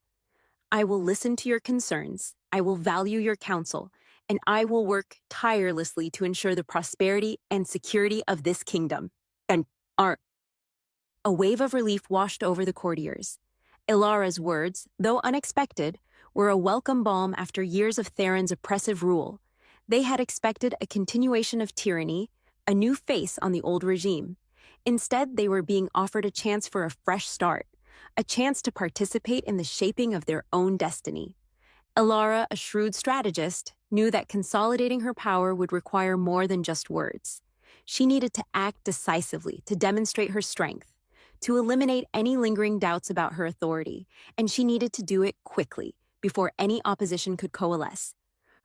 "I will listen to your concerns, I will value your counsel, and I will work tirelessly to ensure the prosperity and security of this kingdom." And a wave of relief washed over the courtiers. Ilara's words, though unexpected, were a welcome balm after years of Theron's oppressive rule. They had expected a continuation of tyranny, a new face on the old regime. Instead, they were being offered a chance for a fresh start, a chance to participate in the shaping of their own destiny. Alara, a shrewd strategist, knew that consolidating her power would require more than just words. She needed to act decisively to demonstrate her strength, to eliminate any lingering doubts about her authority, and she needed to do it quickly, before any opposition could coalesce.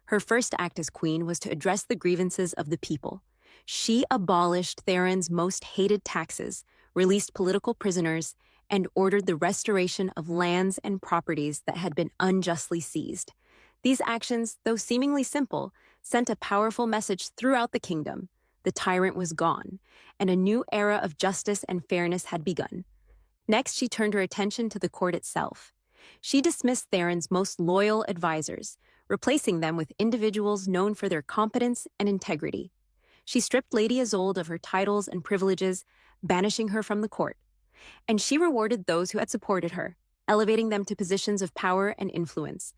Her first act as queen was to address the grievances of the people. She abolished Theron's most hated taxes, released political prisoners, and ordered the restoration of lands and properties that had been unjustly seized. These actions, though seemingly simple, sent a powerful message throughout the kingdom. The tyrant was gone, and a new era of justice and fairness had begun. Next, she turned her attention to the court itself. She dismissed Theron's most loyal advisors, replacing them with individuals known for their competence and integrity. She stripped Lady Isolde of her titles and privileges, banishing her from the court. And she rewarded those who had supported her, elevating them to positions of power and influence.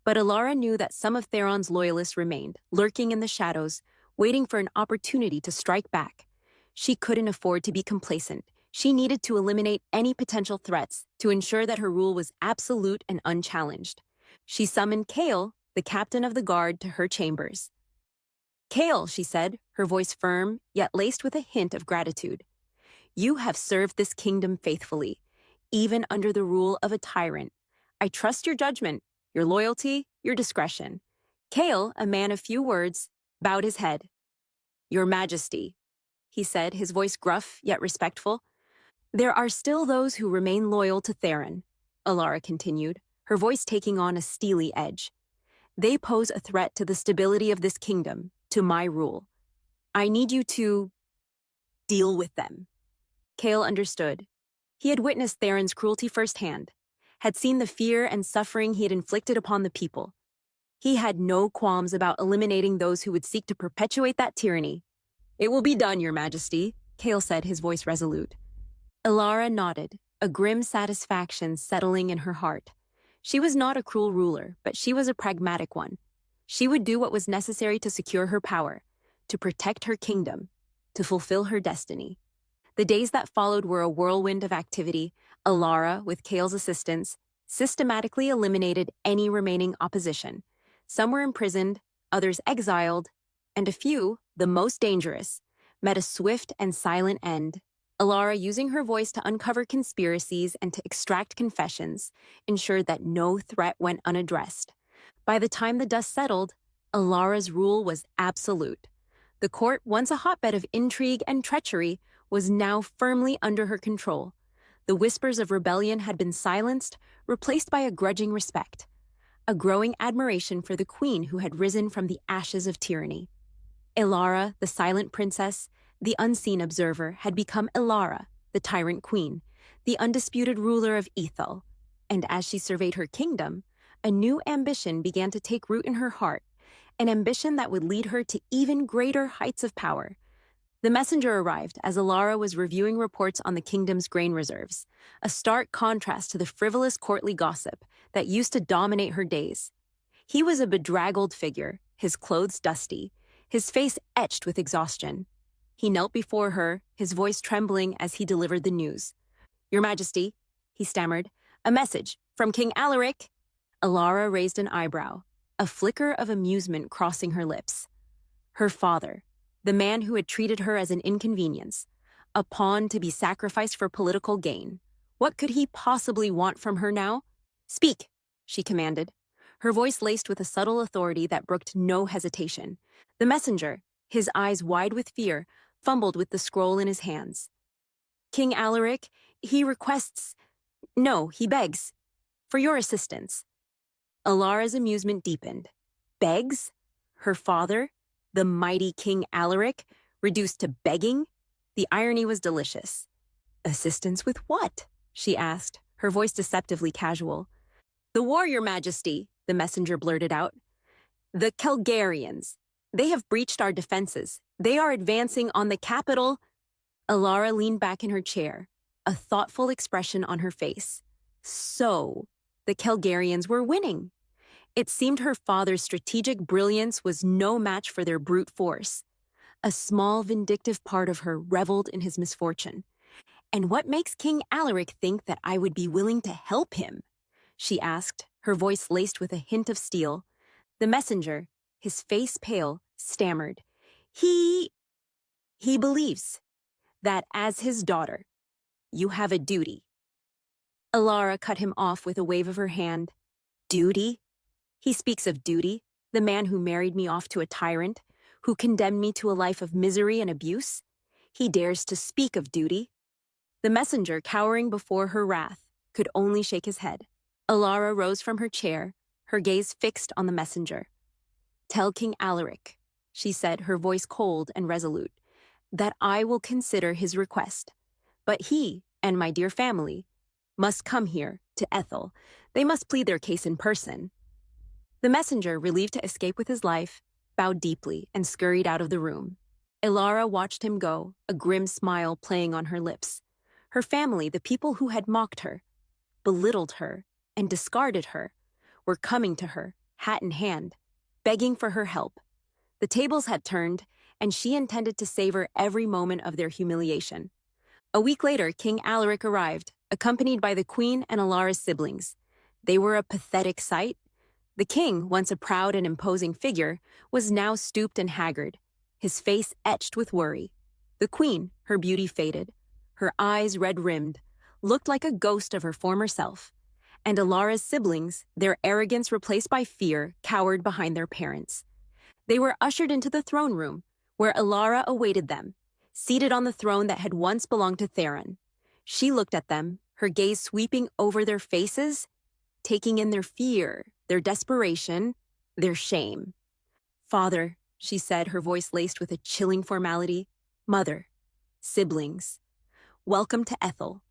But Alara knew that some of Theron's loyalists remained, lurking in the shadows, waiting for an opportunity to strike back. She couldn't afford to be complacent. She needed to eliminate any potential threats to ensure that her rule was absolute and unchallenged. She summoned Kale, the captain of the guard, to her chambers. "Kale," she said, her voice firm, yet laced with a hint of gratitude. "You have served this kingdom faithfully, even under the rule of a tyrant. I trust your judgment, your loyalty, your discretion." Kale, a man of few words, bowed his head. "Your Majesty," he said, his voice gruff yet respectful. "There are still those who remain loyal to Theron," Alara continued, her voice taking on a steely edge. "They pose a threat to the stability of this kingdom, to my rule. I need you to deal with them." Kale understood. He had witnessed Theron's cruelty firsthand, had seen the fear and suffering he had inflicted upon the people. He had no qualms about eliminating those who would seek to perpetuate that tyranny. "It will be done, Your Majesty," Kale said, his voice resolute. Alara nodded, a grim satisfaction settling in her heart. She was not a cruel ruler, but she was a pragmatic one. She would do what was necessary to secure her power, to protect her kingdom, to fulfill her destiny. The days that followed were a whirlwind of activity. Alara, with Kale's assistance, systematically eliminated any remaining opposition. Some were imprisoned, others exiled, and a few, the most dangerous, met a swift and silent end. Alara, using her voice to uncover conspiracies and to extract confessions, ensured that no threat went unaddressed. By the time the dust settled, Alara's rule was absolute. The court, once a hotbed of intrigue and treachery, was now firmly under her control. The whispers of rebellion had been silenced, replaced by a grudging respect, a growing admiration for the queen who had risen from the ashes of tyranny. Alara, the silent princess, the unseen observer, had become Alara, the tyrant queen, the undisputed ruler of Ethel. And as she surveyed her kingdom, a new ambition began to take root in her heart, an ambition that would lead her to even greater heights of power. The messenger arrived as Alara was reviewing reports on the kingdom's grain reserves, a stark contrast to the frivolous courtly gossip that used to dominate her days. He was a bedraggled figure, his clothes dusty, his face etched with exhaustion. He knelt before her, his voice trembling as he delivered the news. "Your Majesty," he stammered, "a message from King Alaric." Alara raised an eyebrow, a flicker of amusement crossing her lips. Her father, the man who had treated her as an inconvenience, a pawn to be sacrificed for political gain. What could he possibly want from her now? "Speak," she commanded, her voice laced with a subtle authority that brooked no hesitation. The messenger, his eyes wide with fear, fumbled with the scroll in his hands. "King Alaric, he requests, no, he begs, for your assistance." Alara's amusement deepened. Begs? Her father, the mighty King Alaric, reduced to begging? The irony was delicious. "Assistance with what?" she asked, her voice deceptively casual. "The war, Your Majesty," the messenger blurted out. "The Kelgarians. They have breached our defenses. They are advancing on the capital." Alara leaned back in her chair, a thoughtful expression on her face. So, the Kelgarians were winning. It seemed her father's strategic brilliance was no match for their brute force. A small, vindictive part of her reveled in his misfortune. "And what makes King Alaric think that I would be willing to help him?" she asked, her voice laced with a hint of steel. The messenger, his face pale, stammered. He believes that as his daughter, you have a duty." Alara cut him off with a wave of her hand. "Duty? He speaks of duty, the man who married me off to a tyrant, who condemned me to a life of misery and abuse. He dares to speak of duty." The messenger, cowering before her wrath, could only shake his head. Alara rose from her chair, her gaze fixed on the messenger. "Tell King Alaric," she said, her voice cold and resolute, "that I will consider his request. But he, and my dear family, must come here, to Ethel. They must plead their case in person." The messenger, relieved to escape with his life, bowed deeply and scurried out of the room. Alara watched him go, a grim smile playing on her lips. Her family, the people who had mocked her, belittled her, and discarded her, were coming to her, hat in hand, begging for her help. The tables had turned, and she intended to savor every moment of their humiliation. A week later, King Alaric arrived, accompanied by the Queen and Alara's siblings. They were a pathetic sight. The king, once a proud and imposing figure, was now stooped and haggard, his face etched with worry. The Queen, her beauty faded, her eyes red-rimmed, looked like a ghost of her former self. And Alara's siblings, their arrogance replaced by fear, cowered behind their parents. They were ushered into the throne room, where Alara awaited them, seated on the throne that had once belonged to Theron. She looked at them, her gaze sweeping over their faces, taking in their fear, their desperation, their shame. "Father," she said, her voice laced with a chilling formality, "mother, siblings, welcome to Ethel."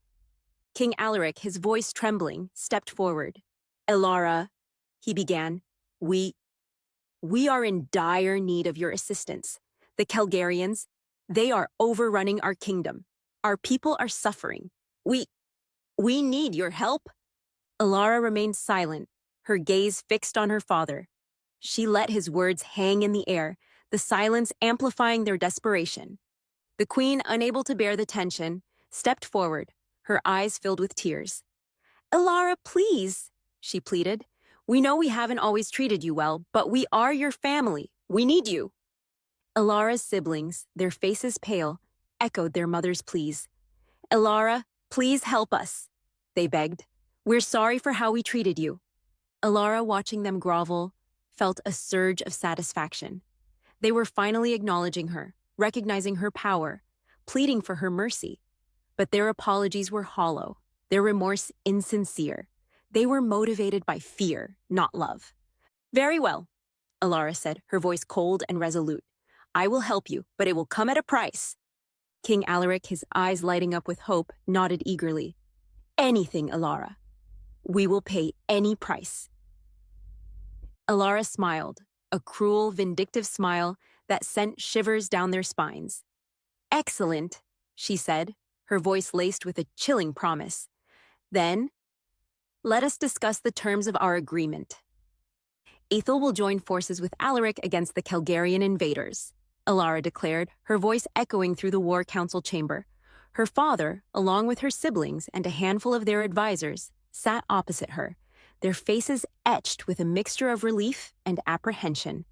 King Alaric, his voice trembling, stepped forward. "Alara," he began, we are in dire need of your assistance. The Calgarians, they are overrunning our kingdom. Our people are suffering. We need your help." Alara remained silent, her gaze fixed on her father. She let his words hang in the air, the silence amplifying their desperation. The Queen, unable to bear the tension, stepped forward, her eyes filled with tears. "Alara, please," she pleaded. "We know we haven't always treated you well, but we are your family. We need you." Alara's siblings, their faces pale, echoed their mother's pleas. "Alara, please help us," they begged. "We're sorry for how we treated you." Alara, watching them grovel, felt a surge of satisfaction. They were finally acknowledging her, recognizing her power, pleading for her mercy. But their apologies were hollow, their remorse insincere. They were motivated by fear, not love. "Very well," Alara said, her voice cold and resolute. "I will help you, but it will come at a price." King Alaric, his eyes lighting up with hope, nodded eagerly. "Anything, Alara. We will pay any price." Alara smiled, a cruel, vindictive smile that sent shivers down their spines. "Excellent," she said, her voice laced with a chilling promise. "Then, let us discuss the terms of our agreement. Ethel will join forces with Alaric against the Calgarian invaders," Alara declared, her voice echoing through the War Council chamber. Her father, along with her siblings and a handful of their advisors, sat opposite her, their faces etched with a mixture of relief and apprehension.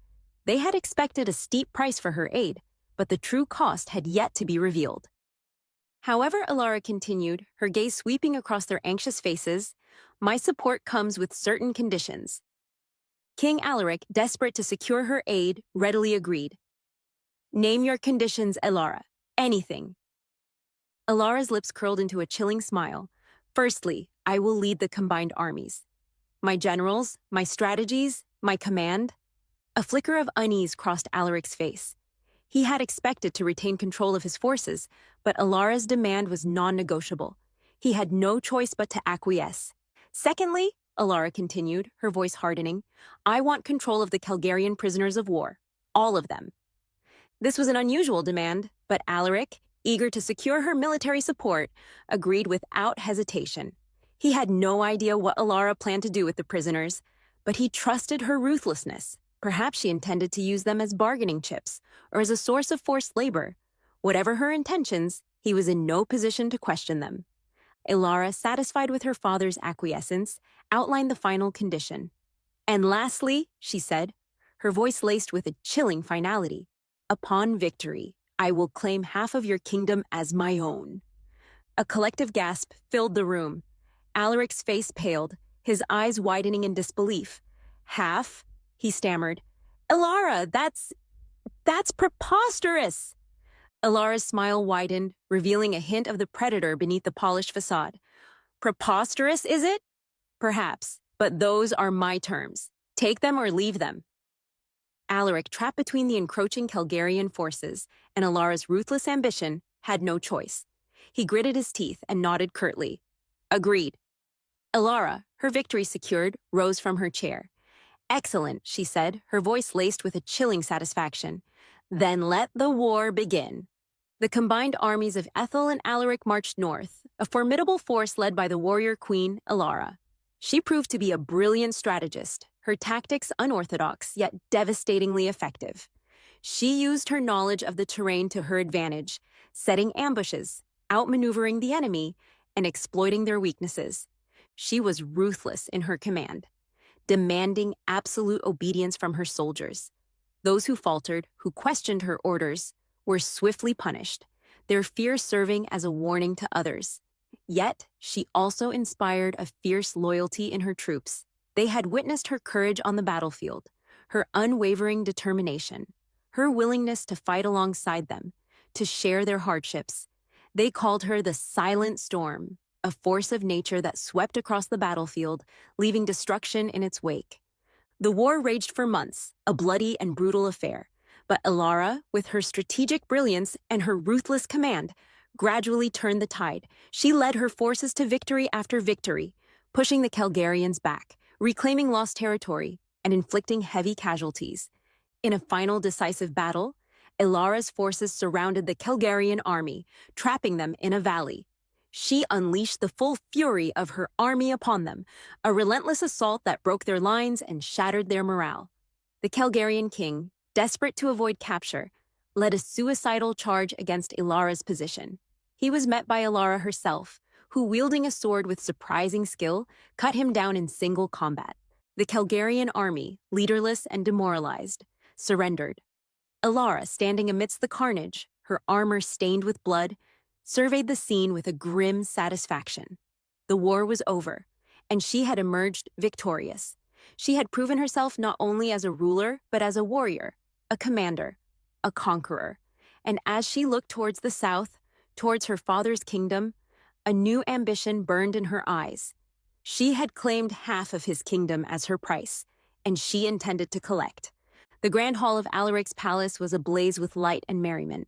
They had expected a steep price for her aid, but the true cost had yet to be revealed. "However," Alara continued, her gaze sweeping across their anxious faces, "my support comes with certain conditions." King Alaric, desperate to secure her aid, readily agreed. "Name your conditions, Alara. Anything." Alara's lips curled into a chilling smile. "Firstly, I will lead the combined armies. My generals, my strategies, my command." A flicker of unease crossed Alaric's face. He had expected to retain control of his forces, but Alara's demand was non-negotiable. He had no choice but to acquiesce. "Secondly," Alara continued, her voice hardening, "I want control of the Calgarian prisoners of war. All of them." This was an unusual demand, but Alaric, eager to secure her military support, agreed without hesitation. He had no idea what Alara planned to do with the prisoners, but he trusted her ruthlessness. Perhaps she intended to use them as bargaining chips or as a source of forced labor. Whatever her intentions, he was in no position to question them. Alara, satisfied with her father's acquiescence, outlined the final condition. "And lastly," she said, her voice laced with a chilling finality, "upon victory, I will claim half of your kingdom as my own." A collective gasp filled the room. Alaric's face paled, his eyes widening in disbelief. "Half?" he stammered. "Alara, that's preposterous!" Alara's smile widened, revealing a hint of the predator beneath the polished facade. Preposterous, is it? Perhaps, but those are my terms. Take them or leave them. Alaric, trapped between the encroaching Calgarian forces and Alara's ruthless ambition, had no choice. He gritted his teeth and nodded curtly. Agreed. Alara, her victory secured, rose from her chair. Excellent, she said, her voice laced with a chilling satisfaction. Then let the war begin. The combined armies of Ethel and Alaric marched north, a formidable force led by the warrior queen, Alara. She proved to be a brilliant strategist, her tactics unorthodox yet devastatingly effective. She used her knowledge of the terrain to her advantage, setting ambushes, outmaneuvering the enemy, and exploiting their weaknesses. She was ruthless in her command, demanding absolute obedience from her soldiers. Those who faltered, who questioned her orders, were swiftly punished, their fear serving as a warning to others. Yet, she also inspired a fierce loyalty in her troops. They had witnessed her courage on the battlefield, her unwavering determination, her willingness to fight alongside them, to share their hardships. They called her the Silent Storm, a force of nature that swept across the battlefield, leaving destruction in its wake. The war raged for months, a bloody and brutal affair. But Alara, with her strategic brilliance and her ruthless command, gradually turned the tide. She led her forces to victory after victory, pushing the Calgarians back, reclaiming lost territory, and inflicting heavy casualties. In a final decisive battle, Alara's forces surrounded the Calgarian army, trapping them in a valley. She unleashed the full fury of her army upon them, a relentless assault that broke their lines and shattered their morale. The Calgarian king, desperate to avoid capture, led a suicidal charge against Alara's position. He was met by Alara herself, who, wielding a sword with surprising skill, cut him down in single combat. The Calgarian army, leaderless and demoralized, surrendered. Alara, standing amidst the carnage, her armor stained with blood, surveyed the scene with a grim satisfaction. The war was over, and she had emerged victorious. She had proven herself not only as a ruler, but as a warrior, a commander, a conqueror. And as she looked towards the south, towards her father's kingdom, a new ambition burned in her eyes. She had claimed half of his kingdom as her price, and she intended to collect. The grand hall of Alaric's palace was ablaze with light and merriment.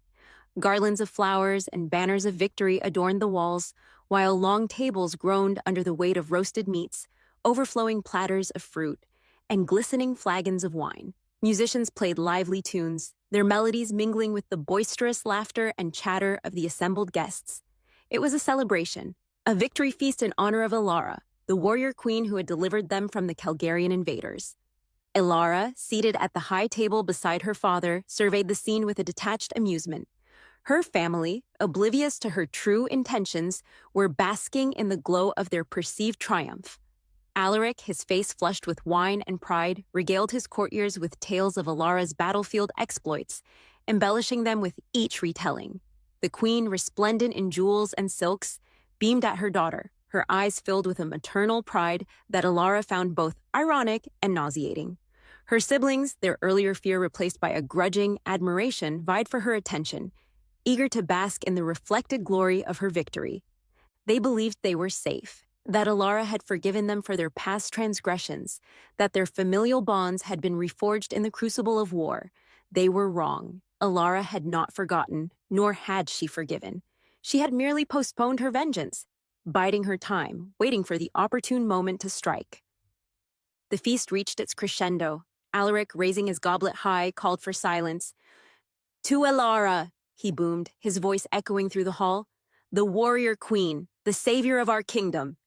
Garlands of flowers and banners of victory adorned the walls, while long tables groaned under the weight of roasted meats, overflowing platters of fruit, and glistening flagons of wine. Musicians played lively tunes, their melodies mingling with the boisterous laughter and chatter of the assembled guests. It was a celebration, a victory feast in honor of Alara, the warrior queen who had delivered them from the Calgarian invaders. Alara, seated at the high table beside her father, surveyed the scene with a detached amusement. Her family, oblivious to her true intentions, were basking in the glow of their perceived triumph. Alaric, his face flushed with wine and pride, regaled his courtiers with tales of Alara's battlefield exploits, embellishing them with each retelling. The queen, resplendent in jewels and silks, beamed at her daughter, her eyes filled with a maternal pride that Alara found both ironic and nauseating. Her siblings, their earlier fear replaced by a grudging admiration, vied for her attention, eager to bask in the reflected glory of her victory. They believed they were safe, that Alara had forgiven them for their past transgressions, that their familial bonds had been reforged in the crucible of war. They were wrong. Alara had not forgotten, nor had she forgiven. She had merely postponed her vengeance, biding her time, waiting for the opportune moment to strike. The feast reached its crescendo. Alaric, raising his goblet high, called for silence. "To Alara," he boomed, his voice echoing through the hall, "the warrior queen, the savior of our kingdom."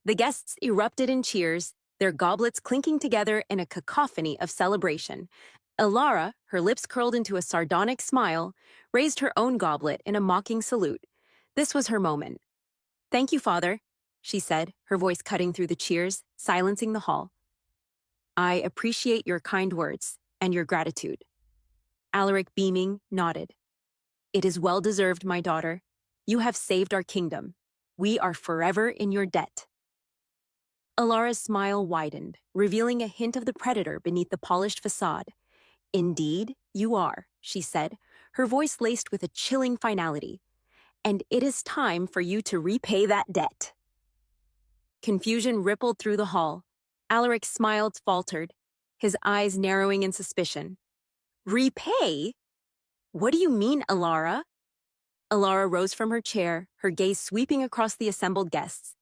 The guests erupted in cheers, their goblets clinking together in a cacophony of celebration. Alara, her lips curled into a sardonic smile, raised her own goblet in a mocking salute. This was her moment. "Thank you, father," she said, her voice cutting through the cheers, silencing the hall. "I appreciate your kind words and your gratitude." Alaric, beaming, nodded. "It is well deserved, my daughter. You have saved our kingdom. We are forever in your debt." Alara's smile widened, revealing a hint of the predator beneath the polished facade. "Indeed, you are," she said, her voice laced with a chilling finality. "And it is time for you to repay that debt." Confusion rippled through the hall. Alaric smiled, faltered, his eyes narrowing in suspicion. "Repay? What do you mean, Alara?" Alara rose from her chair, her gaze sweeping across the assembled guests.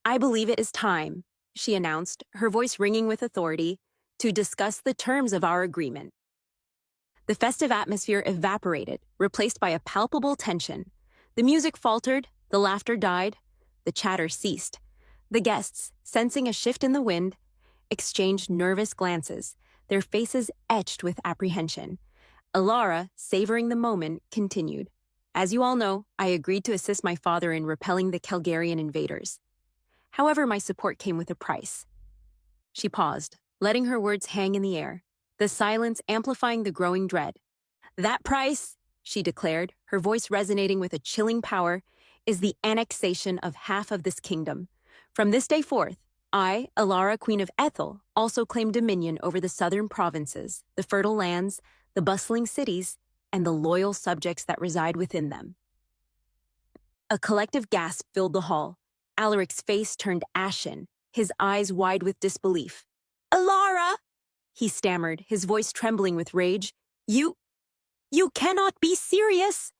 "I believe it is time," she announced, her voice ringing with authority, "to discuss the terms of our agreement." The festive atmosphere evaporated, replaced by a palpable tension. The music faltered, the laughter died, the chatter ceased. The guests, sensing a shift in the wind, exchanged nervous glances, their faces etched with apprehension. Alara, savoring the moment, continued. "As you all know, I agreed to assist my father in repelling the Calgarian invaders. However, my support came with a price." She paused, letting her words hang in the air, the silence amplifying the growing dread. "That price," she declared, her voice resonating with a chilling power, "is the annexation of half of this kingdom. From this day forth, I, Alara, Queen of Ethel, also claim dominion over the southern provinces, the fertile lands, the bustling cities, and the loyal subjects that reside within them." A collective gasp filled the hall. Alaric's face turned ashen, his eyes wide with disbelief. "Alara!" he stammered, his voice trembling with rage. You cannot be serious!"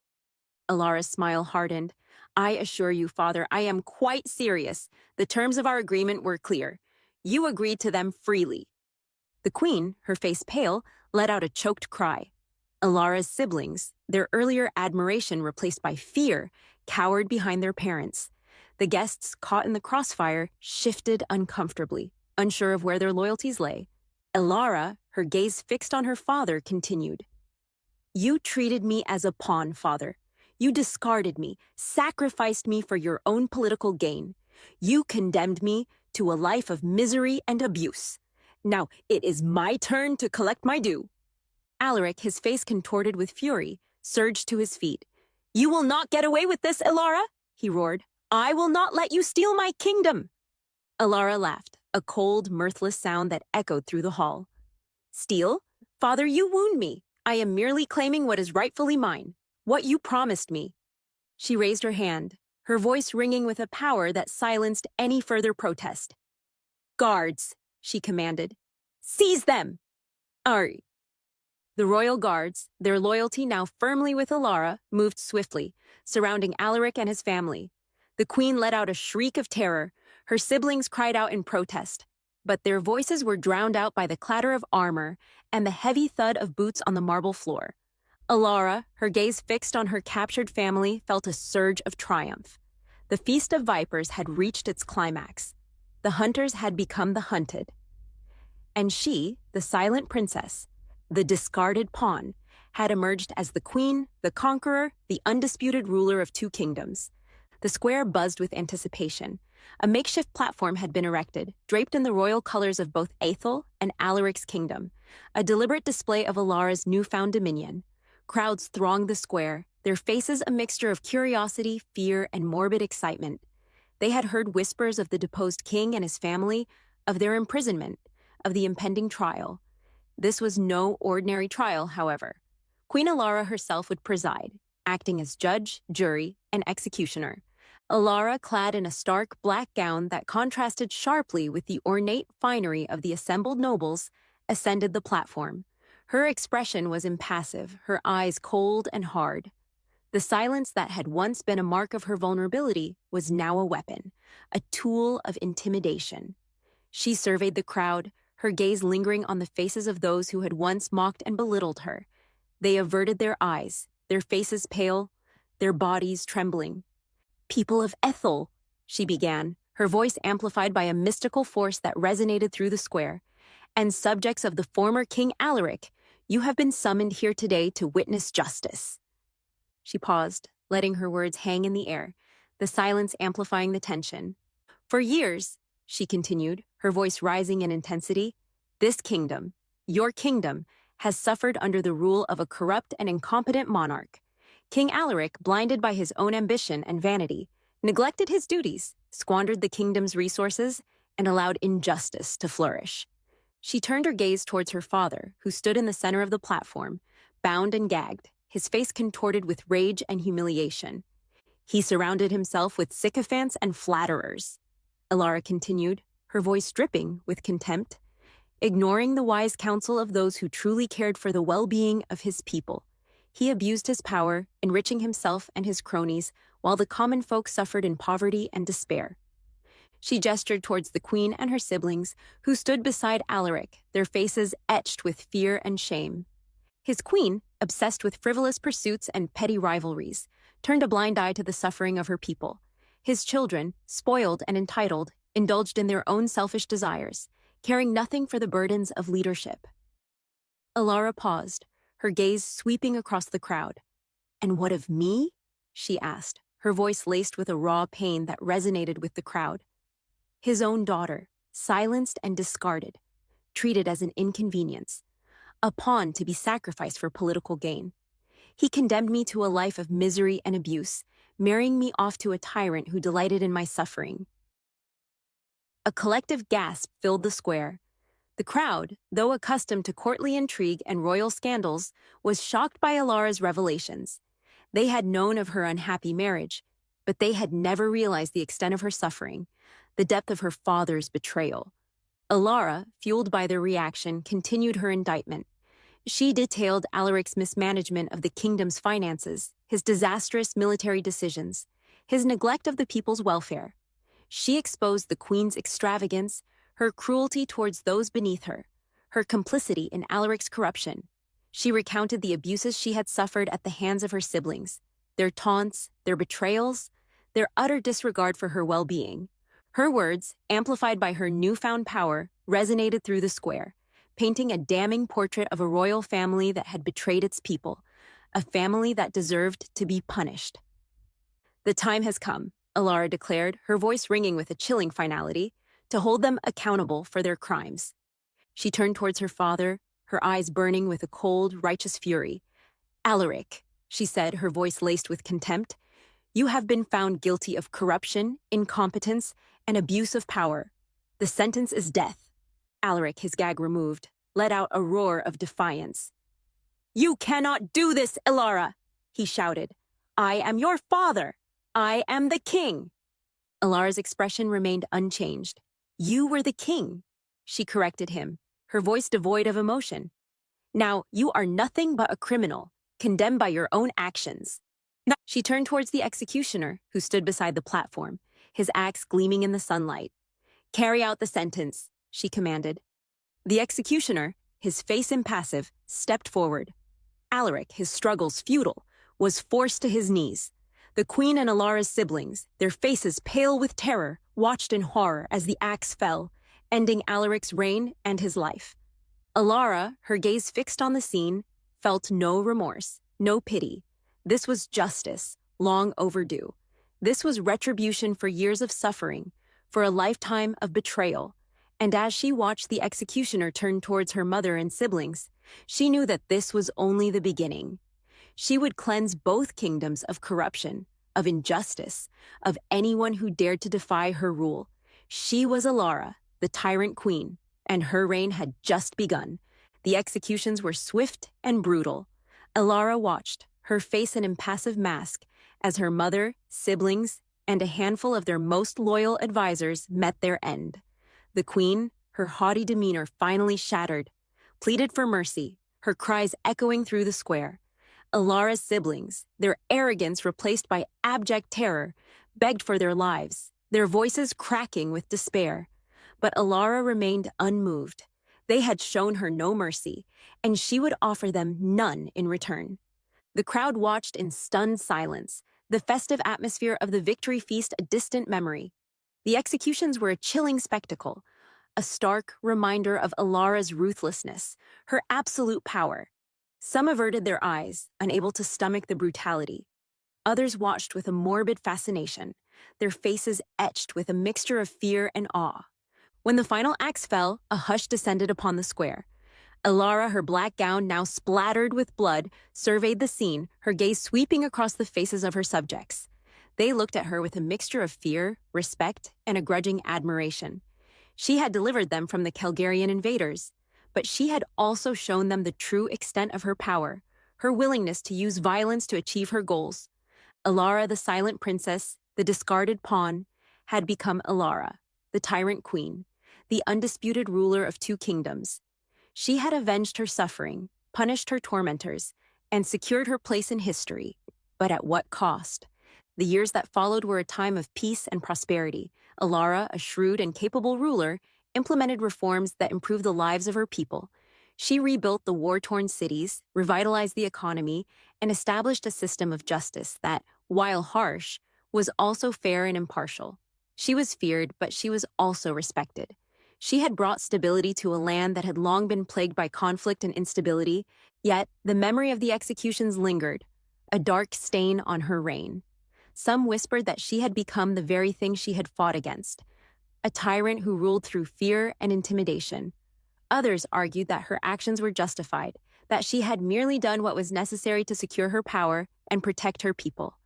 Alara's smile hardened. "I assure you, Father, I am quite serious. The terms of our agreement were clear. You agreed to them freely." The queen, her face pale, let out a choked cry. Alara's siblings, their earlier admiration replaced by fear, cowered behind their parents. The guests, caught in the crossfire, shifted uncomfortably, unsure of where their loyalties lay. Alara, her gaze fixed on her father, continued. "You treated me as a pawn, Father. You discarded me, sacrificed me for your own political gain. You condemned me to a life of misery and abuse. Now it is my turn to collect my due." Alaric, his face contorted with fury, surged to his feet. "You will not get away with this, Alara!" he roared. "I will not let you steal my kingdom!" Alara laughed, a cold, mirthless sound that echoed through the hall. "Steal? Father, you wound me. I am merely claiming what is rightfully mine, what you promised me." She raised her hand, her voice ringing with a power that silenced any further protest. "Guards," she commanded. "Seize them!" Ari. The royal guards, their loyalty now firmly with Alara, moved swiftly, surrounding Alaric and his family. The queen let out a shriek of terror. Her siblings cried out in protest, but their voices were drowned out by the clatter of armor and the heavy thud of boots on the marble floor. Alara, her gaze fixed on her captured family, felt a surge of triumph. The Feast of Vipers had reached its climax. The hunters had become the hunted. And she, the silent princess, the discarded pawn, had emerged as the queen, the conqueror, the undisputed ruler of two kingdoms. The square buzzed with anticipation. A makeshift platform had been erected, draped in the royal colors of both Aethel and Alaric's kingdom, a deliberate display of Alara's newfound dominion. Crowds thronged the square, their faces a mixture of curiosity, fear, and morbid excitement. They had heard whispers of the deposed king and his family, of their imprisonment, of the impending trial. This was no ordinary trial, however. Queen Alara herself would preside, acting as judge, jury, and executioner. Alara, clad in a stark black gown that contrasted sharply with the ornate finery of the assembled nobles, ascended the platform. Her expression was impassive, her eyes cold and hard. The silence that had once been a mark of her vulnerability was now a weapon, a tool of intimidation. She surveyed the crowd, her gaze lingering on the faces of those who had once mocked and belittled her. They averted their eyes, their faces pale, their bodies trembling. "People of Ethel," she began, her voice amplified by a mystical force that resonated through the square, "and subjects of the former King Alaric, you have been summoned here today to witness justice." She paused, letting her words hang in the air, the silence amplifying the tension. "For years," she continued, her voice rising in intensity, "this kingdom, your kingdom, has suffered under the rule of a corrupt and incompetent monarch. King Alaric, blinded by his own ambition and vanity, neglected his duties, squandered the kingdom's resources, and allowed injustice to flourish." She turned her gaze towards her father, who stood in the center of the platform, bound and gagged, his face contorted with rage and humiliation. He surrounded himself with sycophants and flatterers. Alara continued, her voice dripping with contempt, ignoring the wise counsel of those who truly cared for the well-being of his people. He abused his power, enriching himself and his cronies, while the common folk suffered in poverty and despair. She gestured towards the queen and her siblings, who stood beside Alaric, their faces etched with fear and shame. His queen, obsessed with frivolous pursuits and petty rivalries, turned a blind eye to the suffering of her people. His children, spoiled and entitled, indulged in their own selfish desires, caring nothing for the burdens of leadership. Alara paused, her gaze sweeping across the crowd. "And what of me?" she asked, her voice laced with a raw pain that resonated with the crowd. His own daughter, silenced and discarded, treated as an inconvenience, a pawn to be sacrificed for political gain. He condemned me to a life of misery and abuse, marrying me off to a tyrant who delighted in my suffering. A collective gasp filled the square. The crowd, though accustomed to courtly intrigue and royal scandals, was shocked by Alara's revelations. They had known of her unhappy marriage, but they had never realized the extent of her suffering, the depth of her father's betrayal. Alara, fueled by their reaction, continued her indictment. She detailed Alaric's mismanagement of the kingdom's finances, his disastrous military decisions, his neglect of the people's welfare. She exposed the queen's extravagance, her cruelty towards those beneath her, her complicity in Alaric's corruption. She recounted the abuses she had suffered at the hands of her siblings, their taunts, their betrayals, their utter disregard for her well-being. Her words, amplified by her newfound power, resonated through the square, painting a damning portrait of a royal family that had betrayed its people, a family that deserved to be punished. "The time has come," Alara declared, her voice ringing with a chilling finality, "to hold them accountable for their crimes." She turned towards her father, her eyes burning with a cold, righteous fury. "Alaric," she said, her voice laced with contempt, "you have been found guilty of corruption, incompetence, and abuse of power. The sentence is death." Alaric, his gag removed, let out a roar of defiance. "You cannot do this, Alara!" he shouted. "I am your father! I am the king!" Alara's expression remained unchanged. "You were the king," she corrected him, her voice devoid of emotion. "Now you are nothing but a criminal, condemned by your own actions." She turned towards the executioner, who stood beside the platform, his axe gleaming in the sunlight. "Carry out the sentence," she commanded. The executioner, his face impassive, stepped forward. Alaric, his struggles futile, was forced to his knees. The queen and Alara's siblings, their faces pale with terror, watched in horror as the axe fell, ending Alaric's reign and his life. Alara, her gaze fixed on the scene, felt no remorse, no pity. This was justice, long overdue. This was retribution for years of suffering, for a lifetime of betrayal. And as she watched the executioner turn towards her mother and siblings, she knew that this was only the beginning. She would cleanse both kingdoms of corruption, of injustice, of anyone who dared to defy her rule. She was Alara, the tyrant queen, and her reign had just begun. The executions were swift and brutal. Alara watched, her face an impassive mask, as her mother, siblings, and a handful of their most loyal advisors met their end. The queen, her haughty demeanor finally shattered, pleaded for mercy, her cries echoing through the square. Alara's siblings, their arrogance replaced by abject terror, begged for their lives, their voices cracking with despair. But Alara remained unmoved. They had shown her no mercy, and she would offer them none in return. The crowd watched in stunned silence, the festive atmosphere of the victory feast a distant memory. The executions were a chilling spectacle, a stark reminder of Alara's ruthlessness, her absolute power. Some averted their eyes, unable to stomach the brutality. Others watched with a morbid fascination, their faces etched with a mixture of fear and awe. When the final axe fell, a hush descended upon the square. Alara, her black gown now splattered with blood, surveyed the scene, her gaze sweeping across the faces of her subjects. They looked at her with a mixture of fear, respect, and a grudging admiration. She had delivered them from the Calgarian invaders, but she had also shown them the true extent of her power, her willingness to use violence to achieve her goals. Alara, the silent princess, the discarded pawn, had become Alara, the tyrant queen, the undisputed ruler of two kingdoms. She had avenged her suffering, punished her tormentors, and secured her place in history. But at what cost? The years that followed were a time of peace and prosperity. Alara, a shrewd and capable ruler, implemented reforms that improved the lives of her people. She rebuilt the war-torn cities, revitalized the economy, and established a system of justice that, while harsh, was also fair and impartial. She was feared, but she was also respected. She had brought stability to a land that had long been plagued by conflict and instability, yet the memory of the executions lingered, a dark stain on her reign. Some whispered that she had become the very thing she had fought against, a tyrant who ruled through fear and intimidation. Others argued that her actions were justified, that she had merely done what was necessary to secure her power and protect her people.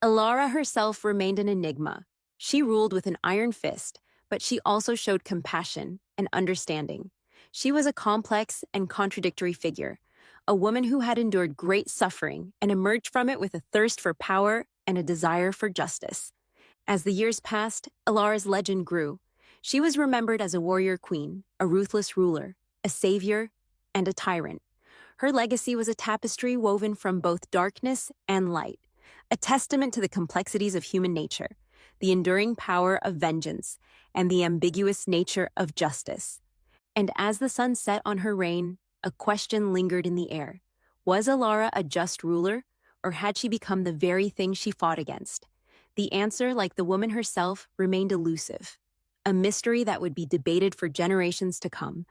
Alara herself remained an enigma. She ruled with an iron fist, but she also showed compassion and understanding. She was a complex and contradictory figure, a woman who had endured great suffering and emerged from it with a thirst for power and a desire for justice. As the years passed, Alara's legend grew. She was remembered as a warrior queen, a ruthless ruler, a savior, and a tyrant. Her legacy was a tapestry woven from both darkness and light, a testament to the complexities of human nature, the enduring power of vengeance, and the ambiguous nature of justice. And as the sun set on her reign, a question lingered in the air. Was Alara a just ruler, or had she become the very thing she fought against? The answer, like the woman herself, remained elusive, a mystery that would be debated for generations to come.